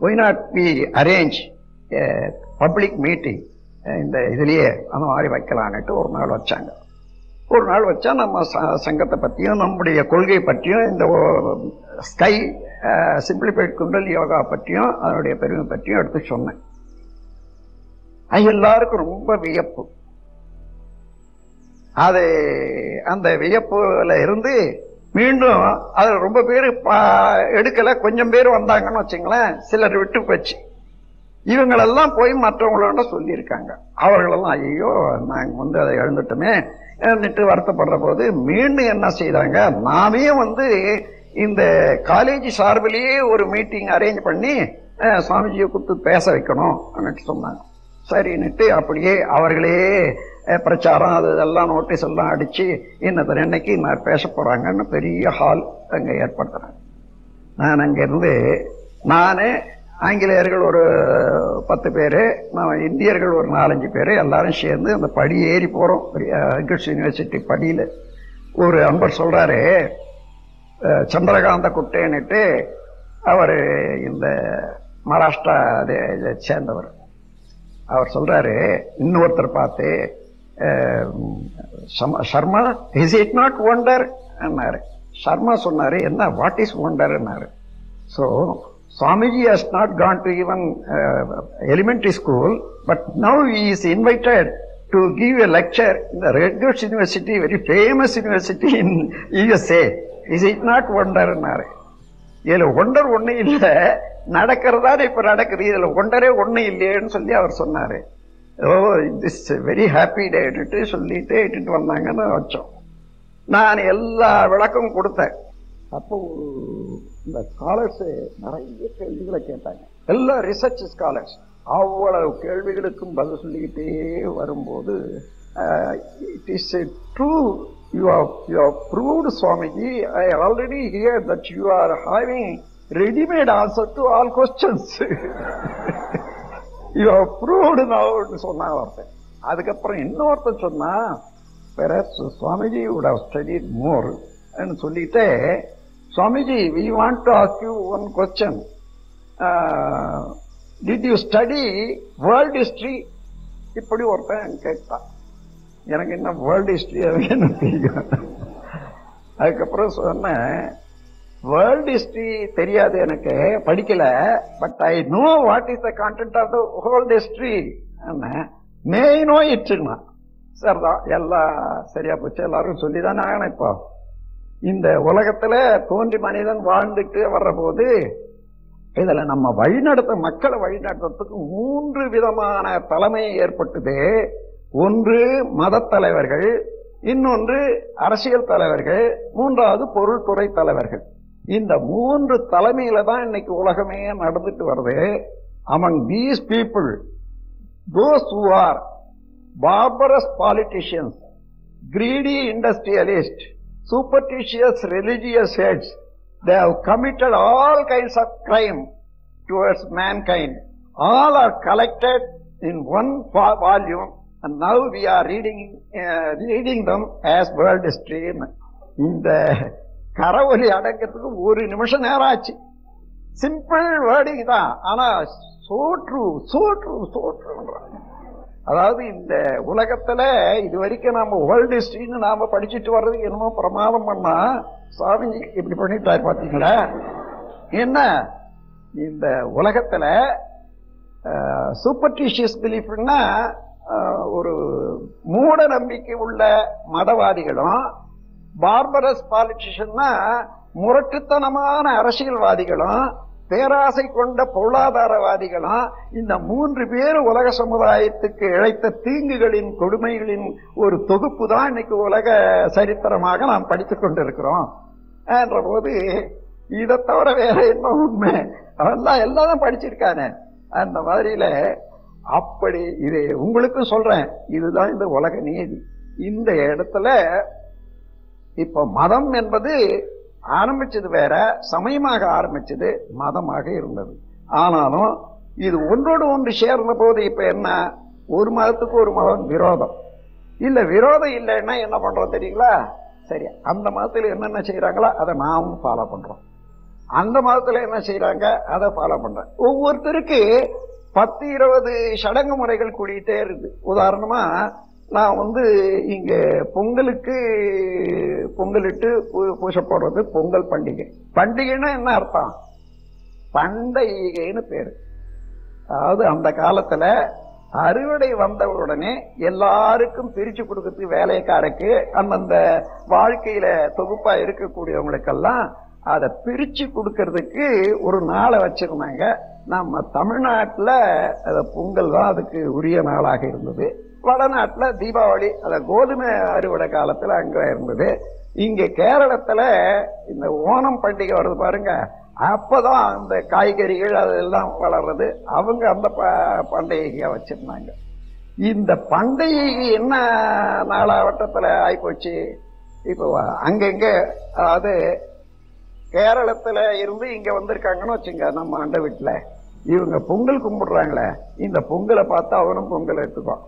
why not we arrange a public meeting இந்த இதுலயே அந்த மாதிரி வைக்கலான்னுட்டு ஒரு நாள் வச்சாங்க. ஒரு நாள் வச்சா நம்ம சங்கத்தை பற்றியும் நம்முடைய கொள்கை பற்றியும் இந்த ஸ்கை சிம்பிளிஃபைட் குண்டல் யோகா பற்றியும் அதனுடைய பெருமை பற்றியும் எடுத்து சொன்னேன். எல்லாருக்கும் ரொம்ப வியப்பு. அது அந்த வியப்புல இருந்து மீண்டும் அது ரொம்ப பேர் எடுக்கல, கொஞ்சம் பேர் வந்தாங்கன்னு வச்சுங்களேன், சிலர் விட்டு போச்சு. இவங்களெல்லாம் போய் மற்றவங்களோட சொல்லியிருக்காங்க. அவர்களெல்லாம் ஐயோ நாங்க அதை எழுந்துட்டோமே வருத்தப்படுற போது மீண்டும் என்ன செய்தாங்க, நாமே இந்த காலேஜ் சார்பிலேயே ஒரு மீட்டிங் அரேஞ்ச் பண்ணி சுவாமிஜியை கூப்பிட்டு பேச வைக்கணும் சொன்னாங்க. சரின்னுட்டு அப்படியே அவர்களே பிரச்சாரம் அதெல்லாம் நோட்டீஸ் எல்லாம் அடிச்சு இன்னைக்கு நான் பேச போறாங்கன்னு பெரிய ஹால் அங்க ஏற்படுத்துறாங்க. நான் அங்கிருந்து நானு ஆங்கிலேயர்கள் ஒரு 10 பேரு, நான் இந்தியர்கள் ஒரு 4-5 பேரு எல்லாரும் சேர்ந்து அந்த படி ஏறி போறோம். ரக்கர்ஸ் யூனிவர்சிட்டி படியில ஒரு அன்பர் சொல்றாரு, சந்திரகாந்த குட்டேன்னுட்டு அவரு இந்த மகாராஷ்டிரா சேர்ந்தவர். அவர் சொல்றாரு இன்னொருத்தர் பார்த்து, Sharma is it not wonder என்னாரு. சர்மா சொன்னாரு, என்ன வாட் இஸ் ஒண்டர் என்னாரு. So Swamiji has not gone to even elementary school, but now he is invited to give a lecture in the Rutgers University, very famous university in USA. Is it not wonder? இதுல wonder ஒண்ணு இல்ல, நடக்கிறதா இப்ப நடக்குது, இதுல ஒண்டரே ஒண்ணு இல்லையேன்னு சொல்லி அவர் சொன்னாரு. Oh this very happy date சொல்லிட்டு இட்டுட்டு வந்தாங்கன்னு வச்சோம். நான் எல்லா விளக்கமும் கொடுத்தேன். அப்போ இந்த ஸ்காலர்ஸ் நிறைய கேள்விகளை கேட்டாங்க, எல்லா ரிசர்ச் ஸ்காலர்ஸ். அவ்வளவு கேள்விகளுக்கும் பதில் சொல்லிக்கிட்டே வரும்போது, it is true, you have proved, Swamiji, I already hear that you are having ready-made answer to all questions. You have proved now சொன்னாங்க ஒருத்தன். அதுக்கப்புறம் இன்னொருத்தன் சொன்னா, perhaps Swamiji would have studied more and சொல்லிட்டு, Swamiji, we want to ask you one question. Did you study world history? இப்படி ஒருத்தன் கேட்டான். எனக்கு என்ன வேர்ல்டு ஹிஸ்டரி எனக்கு என்ன தெரியும். அதுக்கப்புறம் சொன்னேன், வேர்ல்டு ஹிஸ்டரி தெரியாது, எனக்கு படிக்கல, but I know what is the content of the world history. May know இட்னா சரிதான், எல்லாம் சரியா போச்சு, எல்லாரும் சொல்லிதானே ஆகணும். இப்போ இந்த உலகத்துல தோன்றி மனிதன் வாழ்ந்துட்டு வர்ற போது இதுல நம்ம மக்களை வழிநடத்துறதுக்கு 3 விதமான தலைமை ஏற்பட்டது. ஒன்று மத தலைவர்கள், இன்னொன்று அரசியல் தலைவர்கள், மூன்றாவது பொருள்துறை தலைவர்கள். இந்த 3 தலைமையில தான் இன்னைக்கு உலகமே நடந்துட்டு வருது. among these people, those who are barbarous politicians, greedy industrialists, superstitious religious heads, they have committed all kinds of crime towards mankind. All are collected in one volume, and now we are reading them as world history. இந்த கரவொலி அடக்கிறதுக்கு 1 நிமிஷம் நேரம் ஆச்சு. Simple wording தான், ஆனா சோற்று சோற்று சோற்றுன்றாங்க. அதாவது இந்த உலகத்துல இது வரைக்கும் நாம வேர்ல்டு ஹிஸ்டரின்னு நாம படிச்சுட்டு வர்றதுக்கு என்னமோ பிரமாதம் பண்ணா, சுவாமிஜி இப்படி பண்ணிட்டாரு பாத்தீங்களா. என்ன இந்த உலகத்துல சூப்பர்டிஷியஸ் பிலீஃப்னா ஒரு மூட நம்பிக்கை உள்ள மதவாதிகளும், பார்பரஸ் பாலிட்டிஷியன்னா முரட்டுத்தனமான அரசியல்வாதிகளும், பேராசை கொண்ட பொருளாதாரவாதிகளும், இந்த 3 பேர் உலக சமுதாயத்துக்கு இழைத்த தீங்குகளின் கொடுமைகளின் ஒரு தொகுப்பு தான் இன்னைக்கு உலக சரித்திரமாக நாம் படித்துக் கொண்டிருக்கிறோம் என்ற போது, இதை தவிர வேற என்ன உண்மை? அவெல்லாம் எல்லாரும் படிச்சிருக்கானே. அந்த மாதிரியில அப்படி இது உங்களுக்கும் சொல்றேன், இதுதான் இந்த உலக நீதி. இந்த இடத்துல இப்ப மதம் என்பது ஆரம்பிச்சது வேற, சமயமாக ஆரம்பிச்சது, மதமாக இருந்தது. ஆனாலும் இது ஒன்றோடு ஒன்று சேர்ந்த போது இப்ப என்ன, ஒரு மதத்துக்கு ஒரு மதம் விரோதம் இல்ல. விரோதம் இல்லைன்னா என்ன பண்றோம் தெரியுங்களா? சரி, அந்த மதத்துல என்னென்ன செய்யறாங்களோ அதை நாமும் ஃபாலோ பண்றோம், அந்த மதத்துல என்ன செய்யறாங்க அதை ஃபாலோ பண்றோம். ஒவ்வொருத்தருக்கு 10-20 சடங்கு முறைகள் கூடிட்டே இருக்கு. உதாரணமா நான் இங்க பொங்கலுக்கு பொங்கலிட்டு பூசை போடுறது பொங்கல் பண்டிகை. பண்டிகைன்னா என்ன அர்த்தம்? பண்டிகைன்னு பேரு. அதாவது அந்த காலத்துல அறுவடை வந்தவுடனே எல்லாருக்கும் பிரிச்சு கொடுக்கறதுக்கு, வேலைக்காரருக்கு, அந்தந்த வாழ்க்கையில தொகுப்பா இருக்கக்கூடியவங்களுக்கெல்லாம் அதை பிரிச்சு கொடுக்கறதுக்கு ஒரு நாளை வச்சிருந்தாங்க. நம்ம தமிழ்நாட்டுல பொங்கல் தான் அதுக்கு உரிய நாளாக இருந்தது. வடநாட்டுல தீபாவளி, அத கோதுமை அறுவடை காலத்துல அங்க இருந்தது. இங்க கேரளத்துல இந்த ஓணம் பண்டிகை வருது பாருங்க, அப்பதான் அந்த காய்கறிகள் அதெல்லாம் வளர்றது, அவங்க அந்த பண்டிகையா வச்சிருந்தாங்க. இந்த பண்டிகை என்ன நாளாவட்டத்துல ஆயிப்போச்சு. இப்போ அங்கங்க, அதாவது கேரளத்துல இருந்து இங்க வந்திருக்காங்கன்னு வச்சுங்க, நம்ம அண்டை வீட்டுல இவங்க பொங்கல் கும்பிடுறாங்களே, இந்த பொங்கலை பார்த்து அவனும் பொங்கல் எடுத்துக்குவான்.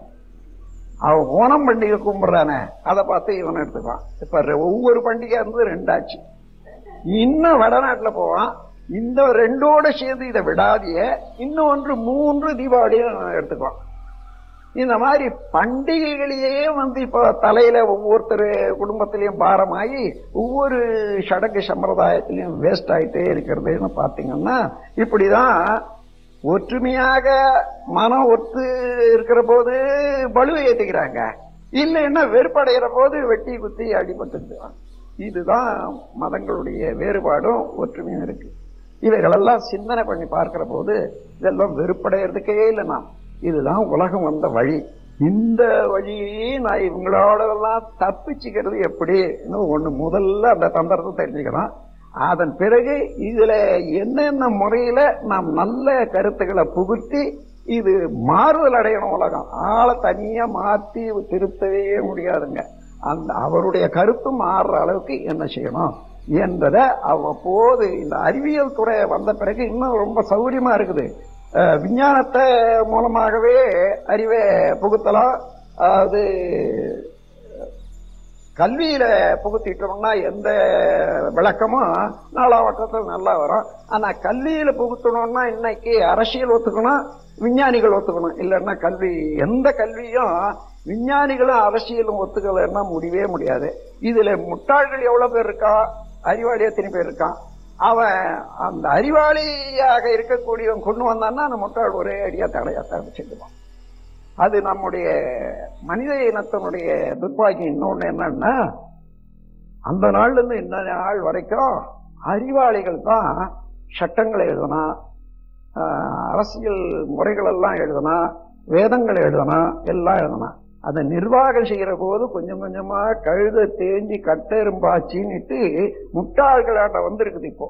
அவன் ஓணம் பண்டிகை கும்பிடுறானே, அதை பார்த்து இவனை எடுத்துக்குவான். இப்ப ஒவ்வொரு பண்டிகை இருந்து 2 ஆச்சு. இன்னும் வடநாட்டுல போவான், இந்த 2ஓட சேர்ந்து இதை விடாதிய இன்னொன்று 3 தீபாவளியை எடுத்துக்குவான். இந்த மாதிரி பண்டிகைகளையே இப்ப தலையில ஒவ்வொருத்தர் குடும்பத்திலையும் பாரமாயி ஒவ்வொரு சடங்கு சம்பிரதாயத்திலையும் வேஸ்ட் ஆயிட்டே இருக்கிறதுன்னு பாத்தீங்கன்னா, இப்படிதான் ஒற்றுமையாக மனம் ஒத்து இருக்கிற போது பலுவை ஏத்திக்கிறாங்க, இல்லைன்னா வெறுப்படைகிற போது வெட்டி குத்தி அடிபட்டுருக்காங்க. இதுதான் மதங்களுடைய வேறுபாடும் ஒற்றுமையும் இருக்கு. இவைகளெல்லாம் சிந்தனை பண்ணி பார்க்கிற போது இதெல்லாம் வெறுப்படைகிறதுக்கே இல்லை. நாம் இதுதான் உலகம் வந்த வழி. இந்த வழியே நான் இவங்களோட எல்லாம் தப்பிச்சுக்கிறது எப்படி ஒண்ணு முதல்ல அந்த தந்திரத்தை தெரிஞ்சுக்கலாம். அதன் பிறகு இதுல என்னென்ன முறையில நாம் நல்ல கருத்துக்களை புகுத்தி இது மாறுதல் அடையணும். உலகம் ஆளை தனியா மாற்றி திருத்தவே முடியாதுங்க. அந்த அவருடைய கருத்து மாறுற அளவுக்கு என்ன செய்யணும் என்பதை அவ்வப்போது இந்த அறிவியல் துறை வந்த பிறகு இன்னும் ரொம்ப சௌகரியமா இருக்குது. விஞ்ஞானத்தை மூலமாகவே அறிவை புகுத்தலாம். அது கல்வியில புகுத்திட்டோம்னா எந்த விளக்கமும் 4ஆம் வட்டத்தில் நல்லா வரும். ஆனா கல்வியில புகுத்தணும்னா இன்னைக்கு அரசியல் ஒத்துக்கணும், விஞ்ஞானிகள் ஒத்துக்கணும். இல்லைன்னா கல்வி எந்த கல்வியும் விஞ்ஞானிகளும் அரசியலும் ஒத்துக்கலைன்னா முடியவே முடியாது. இதுல முட்டாள்கள் எவ்வளவு பேர் இருக்கா, அறிவாளி எத்தனை பேர் இருக்கான். அவன் அந்த அறிவாளியாக இருக்கக்கூடியவன் கொண்டு வந்தான்னா அந்த முட்டாள் ஒரே அடியா தடையாத்தான் செஞ்சுவான். அது நம்முடைய மனித இனத்தினுடைய துர்பாகியம். இன்னொன்னு என்னன்னா, அந்த நாள்ல இருந்து இந்த நாள் வரைக்கும் அறிவாளிகள் தான் சட்டங்களை எழுதனா, அரசியல் முறைகள் எல்லாம் எழுதனா, வேதங்கள் எழுதனா, எல்லாம் எழுதனா. அதை நிர்வாகம் செய்யற போது கொஞ்சம் கொஞ்சமா கழுத தேஞ்சி கட்டெரும்பாச்சின்னுட்டு முட்டாள்களாட்ட வந்திருக்குது. இப்போ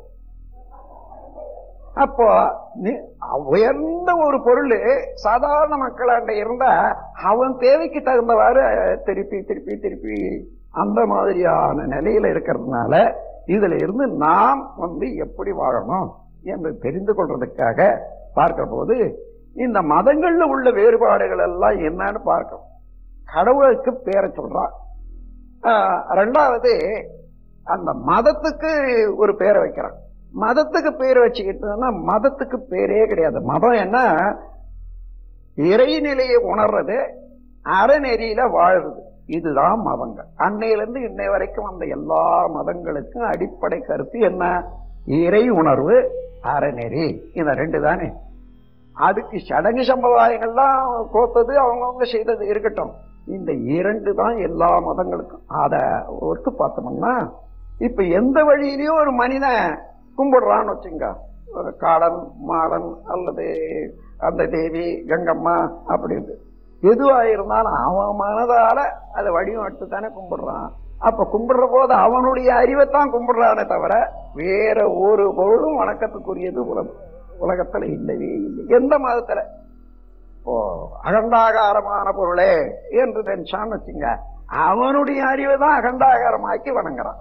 அப்போ உயர்ந்த ஒரு பொருள் சாதாரண மக்களாண்ட இருந்தா அவன் தேவைக்கு தகுந்தவாறு திருப்பி திருப்பி திருப்பி அந்த மாதிரியான நிலையில இருக்கிறதுனால இதுல இருந்து நாம் எப்படி வாழணும் என்று தெரிந்து கொள்றதுக்காக பார்க்கிற போது இந்த மதங்கள்ல உள்ள வேறுபாடுகள் எல்லாம் என்னன்னு பார்க்கணும். கடவுளுக்கு பேரை சொல்றான். ரெண்டாவது அந்த மதத்துக்கு ஒரு பேரை வைக்கிறான். மதத்துக்கு பேர் வச்சுக்கிட்டதுன்னா மதத்துக்கு பேரே கிடையாது. மதம் என்ன, இறைநிலையை உணர்றது, அறநெறியில வாழ்றது, இதுதான் மதங்கள். அன்னையிலிருந்து இன்னை வரைக்கும் அந்த எல்லா மதங்களுக்கும் அடிப்படை கருத்து என்ன, இறை உணர்வு, அறநெறி. இந்த ரெண்டு தானே. அதுக்கு சடங்கு சம்பிரதாயங்கள்லாம் கோத்தது அவங்கவுங்க செய்தது இருக்கட்டும். இந்த இரண்டு தான் எல்லா மதங்களுக்கும். அத ஒத்து பார்த்தோம்னா இப்ப எந்த வழியிலயும் ஒரு மனிதன் கும்பிடுறான்னு வச்சுங்க, ஒரு காடன் மாடன் அல்லது அந்த தேவி கங்கம்மா அப்படின்னு எதுவா இருந்தாலும் அவன் மனதால அதை வடிவமைத்து தானே கும்பிடுறான். அப்ப கும்பிடுற போது அவனுடைய அறிவைத்தான் கும்பிடுறானே தவிர வேற ஒரு பொருளும் வணக்கத்துக்குரியது உலகத்துல இல்லவே இல்லை. எந்த மதத்துல ஓ அகண்டாகாரமான பொருளே என்று நினைச்சான்னு வச்சுங்க, அவனுடைய அறிவை தான் அகண்டாகாரமாக்கி வணங்குறான்.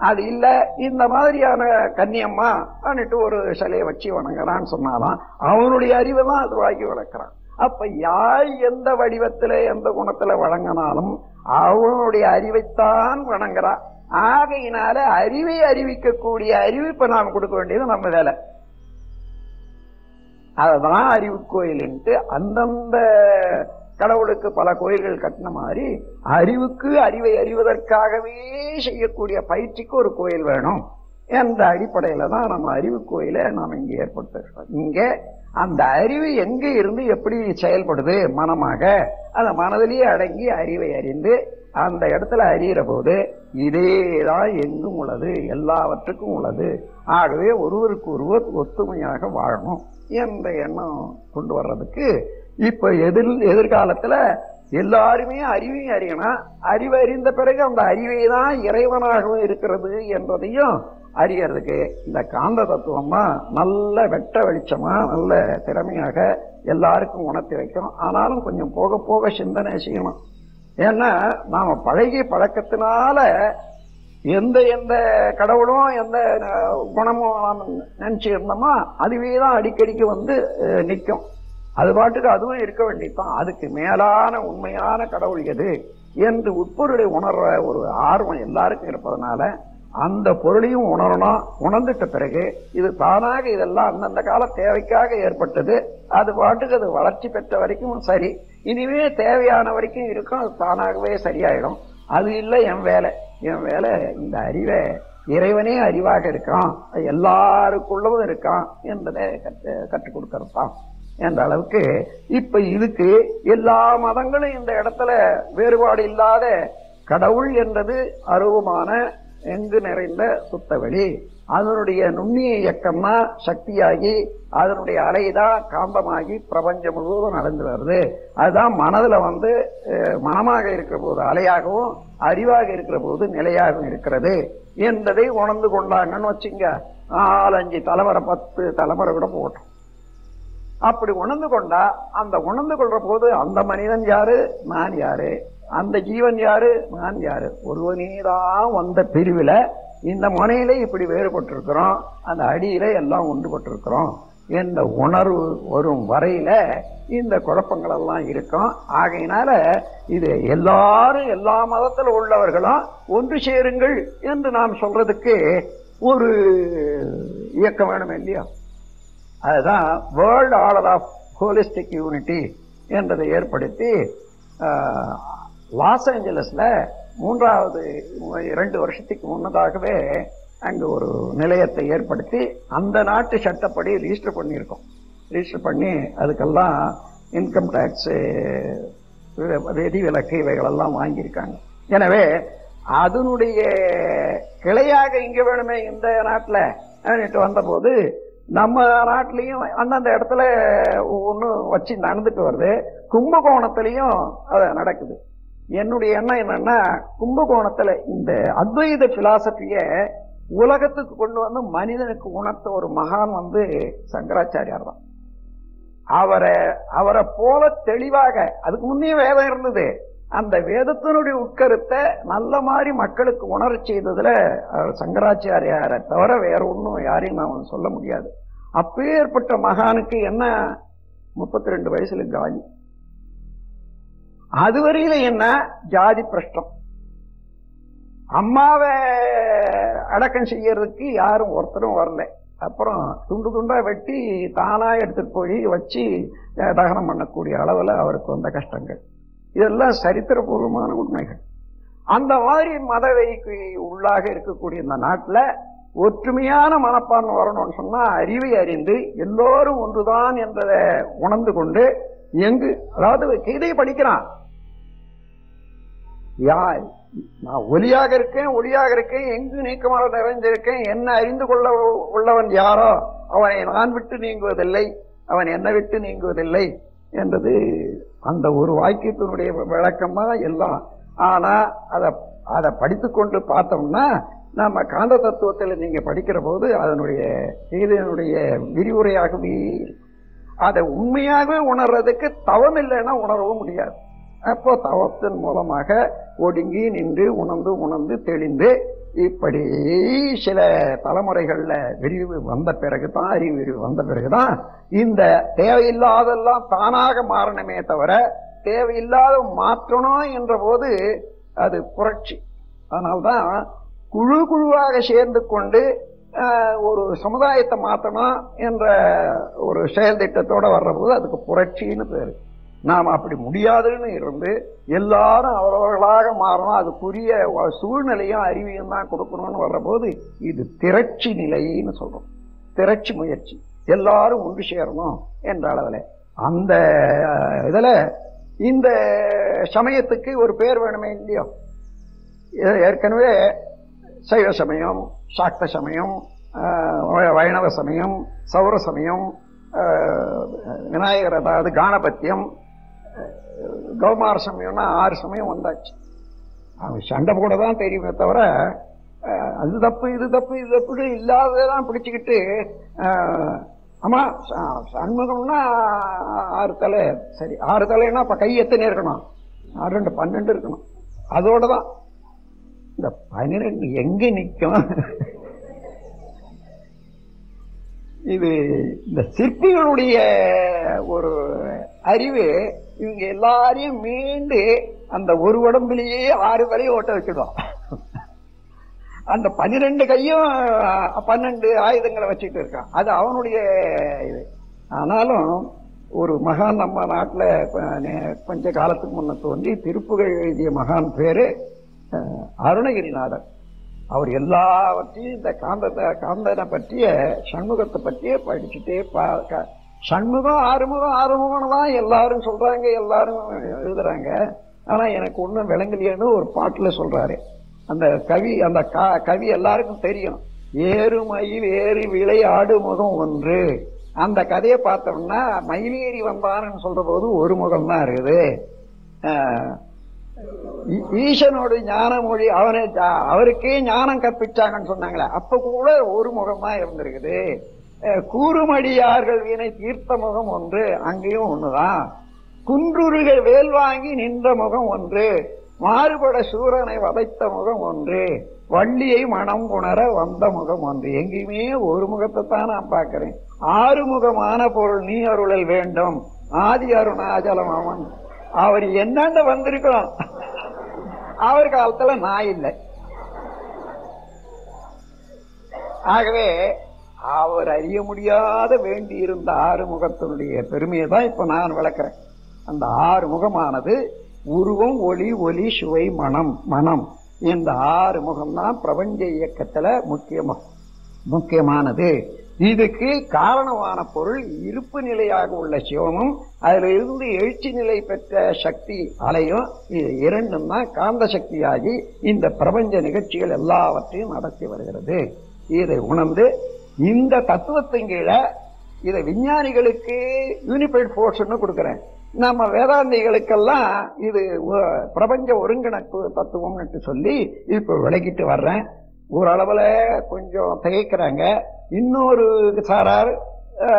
அது இல்ல இந்த மாதிரியான கன்னியம்மா அன்னிட்டு ஒரு சிலையை வச்சு வணங்குறான்னு சொன்னாதான் அவனுடைய அறிவை தான் அது வாங்கி வளர்க்கிறான். அப்ப யார் எந்த வடிவத்துல எந்த குணத்துல வழங்கினாலும் அவனுடைய அறிவைத்தான் வணங்குறான். ஆகையினால அறிவை அறிவிக்கக்கூடிய அறிவிப்பை நாம் கொடுக்க வேண்டியது நம்ம வேலை. அதுதான் அறிவு கோயில்ன்ட்டு அந்தந்த கடவுளுக்கு பல கோயில்கள் கட்டின மாதிரி அறிவுக்கு அறிவை அறிவதற்காகவே செய்யக்கூடிய பயிற்சிக்கு ஒரு கோயில் வேணும் என்ற அடிப்படையில தான் நம்ம அறிவு கோயிலை நாம் இங்கே ஏற்படுத்த. இங்க அந்த அறிவு எங்க இருந்து எப்படி செயல்படுது மனமாக, அந்த மனதிலேயே அடங்கி அறிவை அறிந்து அந்த இடத்துல அறிகிற போது இதேதான் எங்கும் உள்ளது, எல்லாவற்றுக்கும் உள்ளது. ஆகவே ஒருவருக்கு ஒருவர் ஒத்துமையாக வாழணும் என்ற எண்ணம் கொண்டு வர்றதுக்கு இப்ப எதிர்காலத்துல எல்லாருமே அறிவையும் அறியணும். அறிவை அறிந்த பிறகு அந்த அறிவை தான் இறைவனாகவும் இருக்கிறது என்பதையும் அறியறதுக்கு இந்த காந்த தத்துவமா நல்ல வெட்ட வெளிச்சமா நல்ல திறமையாக எல்லாருக்கும் உணர்த்தி வைக்கும். ஆனாலும் கொஞ்சம் போக போக சிந்தனை செய்யணும். ஏன்னா நாம பழகிய பழக்கத்தினால எந்த எந்த கடவுளும் எந்த குணமும் நாம் நினைச்சு இருந்தோமா அதுவே தான் அடிக்கடிக்கு நிற்கும். அது பாட்டுக்கு அதுவும் இருக்க வேண்டியதுதான். அதுக்கு மேலான உண்மையான கடவுள் எது என்று உட்பொருளை உணர்ற ஒரு ஆர்வம் எல்லாருக்கும் இருப்பதனால அந்த பொருளையும் உணரணும். உணர்ந்துட்ட பிறகு இது தானாக இதெல்லாம் அந்தந்த கால தேவைக்காக ஏற்பட்டது, அது பாட்டுக்கு அது வளர்ச்சி பெற்ற வரைக்கும் சரி, இனிமே தேவையான வரைக்கும் இருக்கும், அது தானாகவே சரியாயிடும். அது இல்லை என் வேலை. என் வேலை இந்த அறிவை இறைவனே அறிவாக இருக்கான், எல்லாருக்குள்ளவும் இருக்கான் என்பதை கற்றுக் கொடுக்கறது தான் என்ற அளவுக்கு இப்ப இதுக்கு எல்லா மதங்களும் இந்த இடத்துல வேறுபாடு இல்லாத கடவுள் என்றது அருவமான எங்கு நிறைந்த சுத்தவெளி, அதனுடைய நுண்ணிய இயக்கம்னா சக்தியாகி அதனுடைய அலைதான் காந்தமாகி பிரபஞ்சம் முழுவதும் நடந்து வருது. அதுதான் மனதுல மனமாக இருக்கிற போது அலையாகவும் அறிவாக இருக்கிற போது நிலையாக இருக்கிறது என்பதை உணர்ந்து கொண்டாங்கன்னு வச்சுங்க. 4-5 தலைமுறை 10 தலைமுறை கூட போட்டோம். அப்படி உணர்ந்து கொண்டா அந்த உணர்ந்து கொள்ற போது அந்த மனிதன் யாரு, நான் யாரு, அந்த ஜீவன் யாரு, நான் யாரு, ஒருவனேதான் வந்த பிரிவுல இந்த முனையில இப்படி வேறுபட்டிருக்கிறோம், அந்த அடியில எல்லாம் ஒன்றுபட்டிருக்கிறோம் என்ற உணர்வு வரும் வரையில இந்த குழப்பங்கள் எல்லாம் இருக்கும். ஆகையினால இது எல்லாரும் எல்லா மதத்தில் உள்ளவர்களும் ஒன்று சேருங்கள் என்று நாம் சொல்றதுக்கு ஒரு இயக்கம் வேணும் இல்லையா? அதுதான் world order of holistic unity என்றதை ஏற்படுத்தி லாஸ் ஏஞ்சலஸ்ல 2 வருஷத்துக்கு முன்னதாகவே அங்கு ஒரு நிலையத்தை ஏற்படுத்தி அந்த நாட்டு சட்டப்படி ரிஜிஸ்டர் பண்ணியிருக்கோம். ரிஜிஸ்டர் பண்ணி அதுக்கெல்லாம் இன்கம் டாக்ஸ், விதி விலக்கு இவைகளெல்லாம் வாங்கியிருக்காங்க. எனவே அதனுடைய கிளையாக இங்க வேணுமே இந்த நாட்டில் வந்த போது நம்ம நாட்டிலையும் அந்தந்த இடத்துல ஒண்ணு வச்சு நடந்துட்டு வருது. கும்பகோணத்திலையும் அது நடக்குது. என்னுடைய எண்ணம் என்னன்னா, கும்பகோணத்துல இந்த அத்வைத பிலாசபிய உலகத்துக்கு கொண்டு வந்து மனிதனுக்கு உணர்த்த ஒரு மகான் சங்கராச்சாரியார் தான். அவரை போல தெளிவாக, அதுக்கு முன்னே வேதம் இருந்தது, அந்த வேதத்தினுடைய உட்கருத்தை நல்ல மாதிரி மக்களுக்கு உணர செய்ததுல சங்கராச்சாரியாரை தவிர வேற ஒன்றும் யாரையும் நான் சொல்ல முடியாது. அப்பேற்பட்ட மகானுக்கு என்ன 32 வயசுல காலி. அதுவரையில என்ன ஜாதி பிரஷ்டம். அம்மாவை அடக்கம் செய்யறதுக்கு யாரும் ஒருத்தரும் வரல. அப்புறம் துண்டு துண்டா வெட்டி தானா எடுத்துட்டு போய் வச்சு தகனம் பண்ணக்கூடிய அளவுல அவருக்கு வந்த கஷ்டங்கள் இதெல்லாம் சரித்திரபூர்வமான உண்மைகள். அந்த மாதிரி மதவைக்கு உள்ளாக இருக்கக்கூடிய இந்த நாட்டுல ஒற்றுமையான மனப்பான்மை வரணும்னு சொன்னா அறிவை அறிந்து எல்லோரும் ஒன்றுதான் என்றதை உணர்ந்து கொண்டு அதாவது கீதையை படிக்கிறான். நான் ஒளியாக இருக்கேன், எங்கு நீக்கமாக நிறைந்திருக்கேன், என்ன அறிந்து கொள்ள உள்ளவன் யாரோ அவனை நான் விட்டு நீங்குவதில்லை, அவன் என்னை விட்டு நீங்குவதில்லை என்றது அந்த ஒரு வாக்கியத்தினுடைய விளக்கமா எல்லாம். ஆனா அதை படித்துக்கொண்டு பார்த்தோம்னா நம்ம காந்த தத்துவத்தில் நீங்க படிக்கிற போது இதனுடைய விரிவுரையாகவே அதை உண்மையாகவே உணர்றதுக்கு தவம் இல்லைன்னா உணரவும் முடியாது. அப்போ தவத்தின் மூலமாக ஒடுங்கி நின்று உணர்ந்து தெளிந்து இப்படி சில தலைமுறைகள்ல விரிவு வந்த பிறகுதான், அறிவு விரிவு வந்த பிறகுதான் இந்த தேவையில்லாதெல்லாம் தானாக மாறணுமே தவிர தேவையில்லாத மாற்றணும் என்ற போது அது புரட்சி. அதனால்தான் குழுவாக சேர்ந்து கொண்டு ஒரு சமுதாயத்தை மாற்றணும் என்ற ஒரு செயல் திட்டத்தோட வர்ற போது அதுக்கு புரட்சின்னு பேரு. நாம் அப்படி முடியாதுன்னு இருந்து எல்லாரும் அவரவர்களாக மாறணும், அதுக்குரிய சூழ்நிலையும் அறிவியும் தான் கொடுக்கணும்னு வர்ற போது இது திரட்சி நிலைன்னு சொல்றோம். திரட்சி முயற்சி, எல்லாரும் ஒன்று சேரணும் என்ற அளவில் அந்த இதுல இந்த சமயத்துக்கு ஒரு பேர் வேணுமே இல்லையோ? ஏற்கனவே சைவ சமயம், சாக்த சமயம், வைணவ சமயம், சௌர சமயம், விநாயகர் அதாவது கானபத்தியம், கௌமார சமயம்னா 6 சமயம் வந்தாச்சு. அவன் சண்டை போட தான் தெரியுமே தவிர அது தப்பு இது தப்பு இது தப்பு இல்லாததான் பிடிச்சுக்கிட்டு ஆமா சண்முகம்னா 6 தலை, சரி 6 தலைன்னா அப்ப கை எத்தனை இருக்கணும்? 6 12 இருக்கணும். அதோடதான் இந்த 12 எங்க நிக்கும்? இது இந்த சிற்பிகளுடைய ஒரு அறிவு. இவங்க எல்லாரையும் மீண்டு அந்த ஒரு உடம்புலயே 6 தலையை ஓட்ட வச்சிடும். அந்த 12 கையும் 12 ஆயுதங்களை வச்சுட்டு இருக்கான். அது அவனுடைய இது. ஆனாலும் ஒரு மகான் நம்ம நாட்டில் கொஞ்ச காலத்துக்கு முன்ன தோன்றி திருப்புகழ் எழுதிய மகான் பேரு அருணகிரிநாதர். அவர் எல்லாவற்றையும் இந்த காந்தனை பற்றிய சண்முகத்தை பற்றிய படிச்சுட்டே சண்முகம் ஆறுமுகம் தான் எல்லாரும் சொல்றாங்க, எல்லாரும் எழுதுறாங்க. ஆனா எனக்கு ஒண்ணும் விளங்கலையேன்னு ஒரு பாட்டுல சொல்றாரு அந்த கவி எல்லாருக்கும் தெரியும். ஏறு மயில் ஏறி விளையாடு முகம் ஒன்று. அந்த கதையை பார்த்தோம்னா மயிலேறி வந்தான்னு சொல்ற போது ஒரு முகம் தான் இருக்குது. ஈசனோடு ஞான மொழி அவருக்கே ஞானம் கற்பிச்சாங்கன்னு சொன்னாங்களே, அப்ப கூட ஒரு முகம் தான் இருந்திருக்குது. கூறுமடியார்கள் வீணை தீர்த்த முகம் ஒன்று, அங்கேயும் ஒண்ணுதான். குன்றுருக வேல் வாங்கி நின்ற முகம் ஒன்று, மாறுபட சூரனை வதைத்த முகம் ஒன்று, வள்ளியை மனம் உணர வந்த முகம் ஒன்று. எங்கேயுமே ஒரு முகத்தை தான் நான் பார்க்கிறேன். ஆறுமுகமான பொருள் நீ அருளல் வேண்டும், ஆதி அருணாச்சலம் அவன். அவர் என்னண்ட வந்திருக்கோம், அவர் காலத்துல நான் இல்லை. ஆகவே அவர் அறிய முடியாத வேண்டி இருந்த ஆறுமுகத்தினுடைய பெருமையை தான் இப்ப நான் விளக்குறேன். அந்த ஆறுமுகமானது உருவம், ஒளி, ஒலி, சுவை, மனம், மனம், இந்த ஆறுமுகம் தான் பிரபஞ்ச இயக்கத்துல முக்கியமானது. இதுக்கு காரணமான பொருள் இருப்பு நிலையாக உள்ள சிவமும், அதுல இருந்து எழுச்சி நிலை பெற்ற சக்தி அலையும், இது இரண்டும் தான் காந்த சக்தியாகி இந்த பிரபஞ்ச நிகழ்ச்சிகள் எல்லாவற்றையும் நடத்தி வருகிறது. இதை உணர்ந்து இந்த தத்துவத்தின் கீழே இதை விஞ்ஞானிகளுக்கு யூனிஃபைட் போர்ஸ்ன்னு கொடுக்கிறேன். நம்ம வேதாந்திகளுக்கெல்லாம் இது பிரபஞ்ச ஒருங்கிணைப்பு தத்துவம்னு சொல்லி இப்ப விளக்கிட்டு வர்றேன். ஓரளவுல கொஞ்சம் திகைக்கிறாங்க, இன்னொரு சாரார்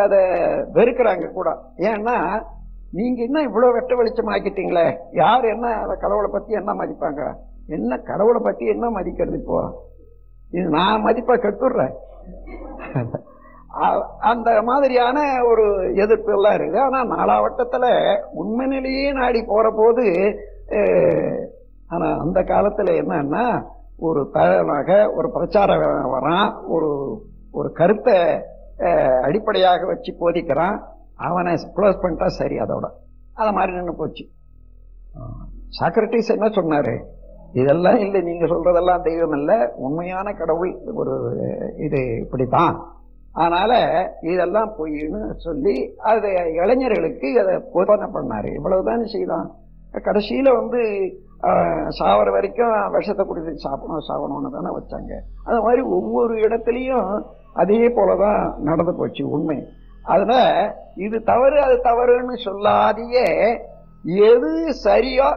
அதை வெறுக்கிறாங்க கூட. ஏன்னா நீங்க என்ன இவ்வளவு வெட்ட வெளிச்சம் ஆக்கிட்டீங்களே, யார் என்ன கடவுளை பத்தி என்ன மதிப்பாங்க, என்ன கடவுளை பத்தி என்ன மதிக்கிறது, இப்போ இது நான் மதிப்பா கெட்டுடுறேன். அந்த மாதிரியான ஒரு எதிர்ப்பு எல்லாம் இருக்குது. ஆனா நாலாவட்டத்துல உண்மை நிலையே நாடி போற போது, ஆனா அந்த காலத்துல என்னன்னா ஒரு தகவலாக ஒரு பிரச்சாரம் வரான், ஒரு கருத்தை அடிப்படையாக வச்சு போதிக்கிறான், அவனை க்ளோஸ் பண்ணிட்டா சரி, அதோட அத மாதிரி நின்று போச்சு. சாக்ரட்டிஸ் என்ன சொன்னாரு, இதெல்லாம் இல்லை, நீங்க சொல்றதெல்லாம் தெய்வம் இல்லை, உண்மையான கடவுள் ஒரு இது இப்படித்தான், அதனால இதெல்லாம் பொய்ன்னு சொல்லி அதை இளைஞர்களுக்கு அதை போதனை பண்ணாரு. இவ்வளவுதான் செய்தான். கடைசியில சாவர வரைக்கும் விஷத்தை குடிச்சு சாப்பிடணும்னு தானே வச்சாங்க. அது மாதிரி ஒவ்வொரு இடத்துலயும் அதே போலதான் நடந்து போச்சு உண்மை. அதுல இது தவறு அது தவறுன்னு சொல்லாதையே எது சரியோ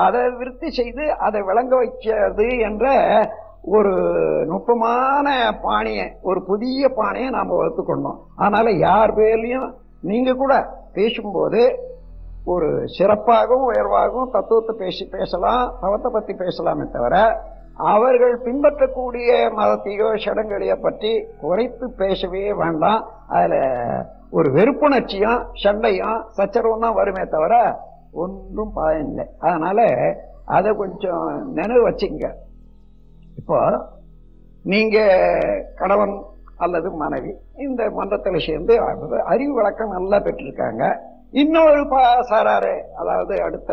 அதை விருத்தி செய்து அதை விளங்க வைக்கிறது என்ற ஒரு நுட்பமான பாணியை, ஒரு புதிய பாணியை நாம வளர்த்துக்கொண்டோம். அதனால யார் பேர்லயும் நீங்க கூட பேசும்போது ஒரு சிறப்பாகவும் உயர்வாகவும் தத்துவத்தை பேசலாம், தவத்தை பத்தி பேசலாமே தவிர அவர்கள் பின்பற்றக்கூடிய மதத்தையோ சடங்குகளையோ பற்றி குறைத்து பேசவே வேண்டாம். அதுல ஒரு வெறுப்புணர்ச்சியும் சண்டையும் சச்சரவும் தான் வருமே தவிர ஒன்றும் பயன் இல்லை. அதனால அதை கொஞ்சம் நினைவு வச்சுங்க. இப்போ நீங்க கணவன் அல்லது மனைவி இந்த மன்றத்தில் சேர்ந்து அறிவு வழக்கம் நல்லா பெற்றிருக்காங்க. இன்னொரு சாராரு, அதாவது அடுத்த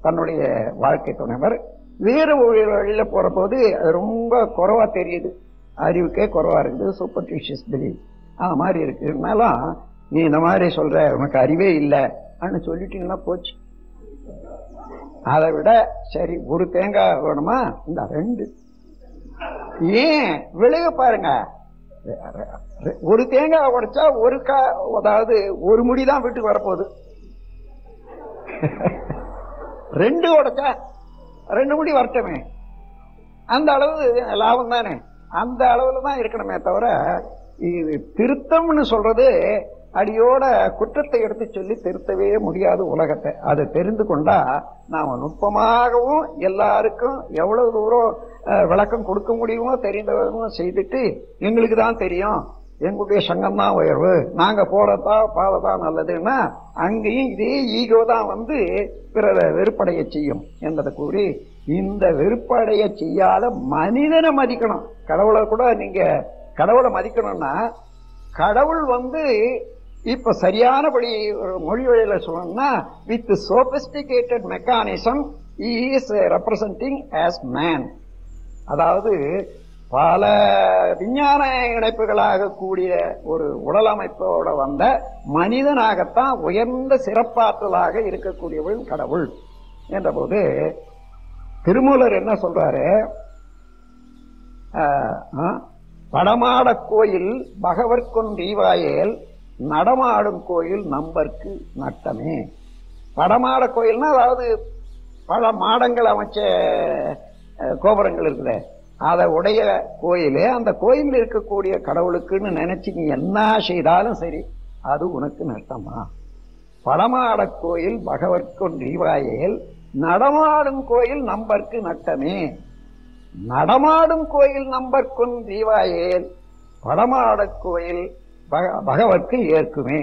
தன்னுடைய வாழ்க்கை துணைவர் வேறு வழியில போற போது ரொம்ப குறைவா தெரியுது, அறிவுக்கே குறைவா இருக்குது, சூப்பர்டிஷியஸ் பிலீவ் அது மாதிரி இருக்கு. இருந்தாலும் நீ இந்த மாதிரி சொல்ற, உனக்கு அறிவே இல்லை அப்படின்னு சொல்லிட்டீங்கன்னா போச்சு. அதை விட சரி ஒரு தேங்காய் வேணுமா, இந்த ரெண்டு, ஏன் விளைவு பாருங்க, ஒரு தேங்காய் உடைச்சா அதாவது ஒரு முடிதான் வீட்டுக்கு வரப்போகுது, ரெண்டு உடைச்சா 2 முடி வரட்டுமே, அந்த அளவு லாபம் தானே, அந்த அளவுல தான் இருக்கணுமே தவிர இது திருத்தம்னு சொல்றது அடியோட குற்றத்தை எடுத்து சொல்லி திருத்தவே முடியாது உலகத்தை. அதை தெரிந்து கொண்டா நாம நுட்பமாகவும் எல்லாருக்கும் எவ்வளவு தூரம் விளக்கம் கொடுக்க முடியுமோ தெரிந்தவரும் செய்துட்டு, எங்களுக்கு தான் தெரியும், எங்களுடைய சங்கம் தான் உயர்வு, நாங்க போறதான் பாததான் நல்லதுன்னா அங்கேயும் இதே ஈகோ தான் பிறரை வெறுப்படைய செய்யும் என்பதை கூறி, இந்த வெறுப்படைய செய்யாத மனிதனை மதிக்கணும். கடவுளை கூட நீங்க கடவுளை மதிக்கணும்னா, கடவுள் இப்ப சரியானபடி ஒரு மொழி வழியில சொல்லணும்னா, with sophisticated mechanism is representing as man. அதாவது பல விஞ்ஞான இணைப்புகளாக கூடிய ஒரு உடல் அமைப்போட வந்த மனிதனாகத்தான் உயர்ந்த சிறப்பாற்றலாக இருக்கக்கூடியவள் கடவுள் என்ற போது திருமூலர் என்ன சொல்றாரு, படமாட கோயில் பகவர்கொன்றீவாயேல் நடமாடும் கோயில் நம்பர்க்கு நட்டமே. படமாட கோயில்னா அதாவது பல மாடங்கள் அமைச்ச கோபுரங்கள் இருக்குதே, அதை உடைய கோயில், அந்த கோயில் இருக்கக்கூடிய கடவுளுக்குன்னு நினைச்சு நீ என்ன செய்தாலும் சரி அது உனக்கு நஷ்டமா? பழமாட கோயில் பகவர்க்கொன்றிவாயேல் நடமாடும் கோயில் நம்பர்க்கு நட்டமே. நடமாடும் கோயில் நம்பர்க்கொன்றிவாயேல் பழமாட கோயில் பகவர்க்கு ஏற்குமே.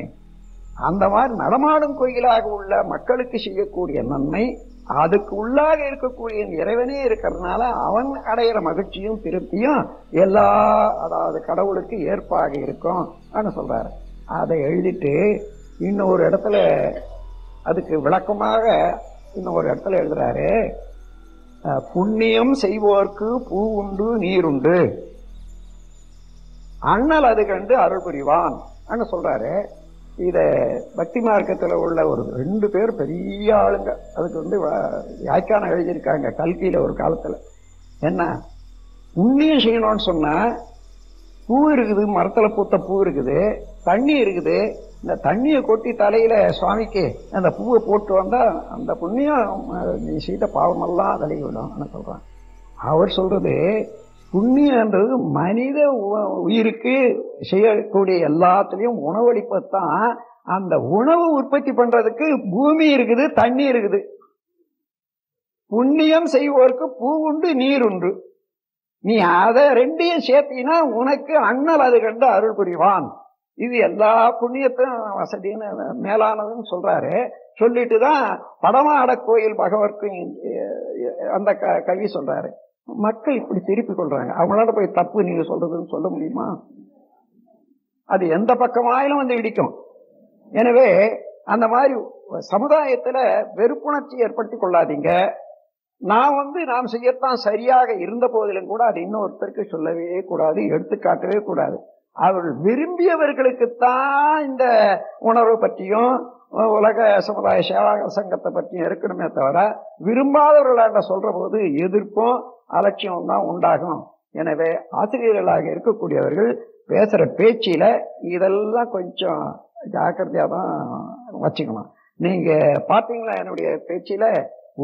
அந்த மாதிரி நடமாடும் கோயிலாக உள்ள மக்களுக்கு செய்யக்கூடிய நன்மை, அதுக்கு உள்ளாக இருக்கக்கூடிய இறைவனே இருக்கிறதுனால அவன் அடையிற மகிழ்ச்சியும் திருப்தியும் எல்லா, அதாவது கடவுளுக்கு ஏற்பாக இருக்கும் சொல்றாரு. அதை எழுதிட்டு இன்னொரு இடத்துல அதுக்கு விளக்கமாக இன்னொரு இடத்துல எழுதுறாரு, புண்ணியம் செய்வோர்க்கு பூ உண்டு நீருண்டு, அண்ணல் அது கண்டு அருள் புரிவான் சொல்றாரு. இத பக்தி மார்க்கத்தில் உள்ள ஒரு 2 பேர் பெரிய ஆளுங்க அதுக்கு வியாக்கியானம் எழுதியிருக்காங்க கல்கியில ஒரு காலத்துல. என்ன புண்ணியம் செய்யணும்னு சொன்னா, பூ இருக்குது, மரத்துல பூத்த பூ இருக்குது, தண்ணி இருக்குது, இந்த தண்ணியை கொட்டி தலையில சுவாமிக்கு அந்த பூவை போட்டு வந்தா அந்த புண்ணியம் நீ செய்த பாவமெல்லாம் தலை விடும் சொல்றான். அவர் சொல்றது புண்ணியன்றது மனித உயிருக்கு செய்யக்கூடிய எல்லாத்துலயும் உணவளிப்பத்தான். அந்த உணவு உற்பத்தி பண்றதுக்கு பூமி இருக்குது, தண்ணி இருக்குது. புண்ணியம் செய்வோருக்கு பூ உண்டு நீர் உண்டு. நீ அதை 2ஐயும் சேர்த்தீங்கன்னா உனக்கு அண்ணல் அது கண்டு அருள் புரிவான். இது எல்லா புண்ணியத்தையும் வசதின்னு மேலானதுன்னு சொல்றாரு. சொல்லிட்டுதான் படமாட கோயில் பகவர்க்கு அந்த கவி சொல்றாரு. மக்கள் இப்படி திருப்பி கொள்றாங்க. அவங்களால போய் தப்பு நீங்க சொல்றதுன்னு சொல்ல முடியுமா? அது எந்த பக்கமாயிலும் இடிக்கும். எனவே அந்த மாதிரி சமுதாயத்துல வெறுப்புணர்ச்சி ஏற்படுத்திக் கொள்ளாதீங்க. நாம் செய்யத்தான் சரியாக இருந்த போதிலும் கூட அது இன்னொருத்தருக்கு சொல்லவே கூடாது, எடுத்துக்காட்டவே கூடாது. அவர்கள் விரும்பியவர்களுக்குத்தான் இந்த உணர்வு பற்றியும் உலக சமுதாய சேவா சங்கத்தை பற்றியும் இருக்கணுமே தவிர, விரும்பாதவர்களாக சொல்ற போது எதிர்ப்பும் அலட்சியம் தான் உண்டாகும். எனவே ஆசிரியர்களாக இருக்கக்கூடியவர்கள் பேசுற பேச்சில இதெல்லாம் கொஞ்சம் ஜாக்கிரதையா தான் வச்சுக்கணும். நீங்க பாத்தீங்களா, என்னுடைய பேச்சில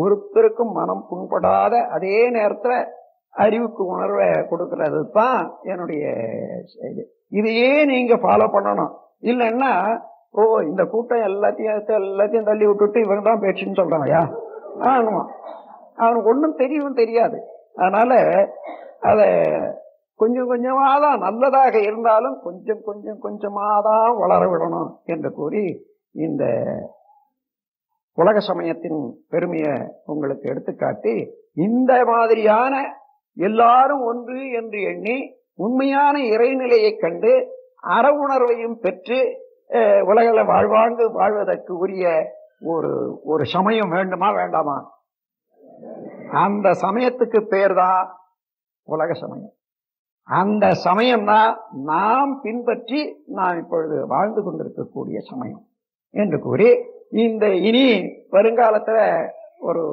ஒருத்தருக்கும் மனம் புண்படாத, அதே நேரத்துல அறிவுக்கு உணர்வை கொடுக்கறது தான் என்னுடைய இது. இதையே நீங்க ஃபாலோ பண்ணணும். இல்லைன்னா இந்த கூட்டம் எல்லாத்தையும் தள்ளி விட்டுட்டு இவங்க தான் பேச்சுன்னு சொல்றாங்கயா, ஆமா, அவனுக்கு ஒன்றும் தெரியாது. அதனால அத கொஞ்சம் கொஞ்சமாதான், நல்லதாக இருந்தாலும் கொஞ்சமாதான் வளர விடணும் என்று கூறி இந்த உலக சமயத்தின் பெருமையை உங்களுக்கு எடுத்துக்காட்டி, இந்த மாதிரியான எல்லாரும் ஒன்று என்று எண்ணி உண்மையான இறைநிலையை கண்டு அற உணர்வையும் பெற்று உலகில் வாழ்வதற்கு உரிய ஒரு சமயம் வேண்டுமா வேண்டாமா? அந்த சமயத்துக்கு பேர் தான் உலக சமயம். அந்த சமயம் தான் நாம் பின்பற்றி நாம் இப்பொழுது வாழ்ந்து கொண்டிருக்கக்கூடிய சமயம் என்று கூறி, இந்த இனி வருங்காலத்துல ஒரு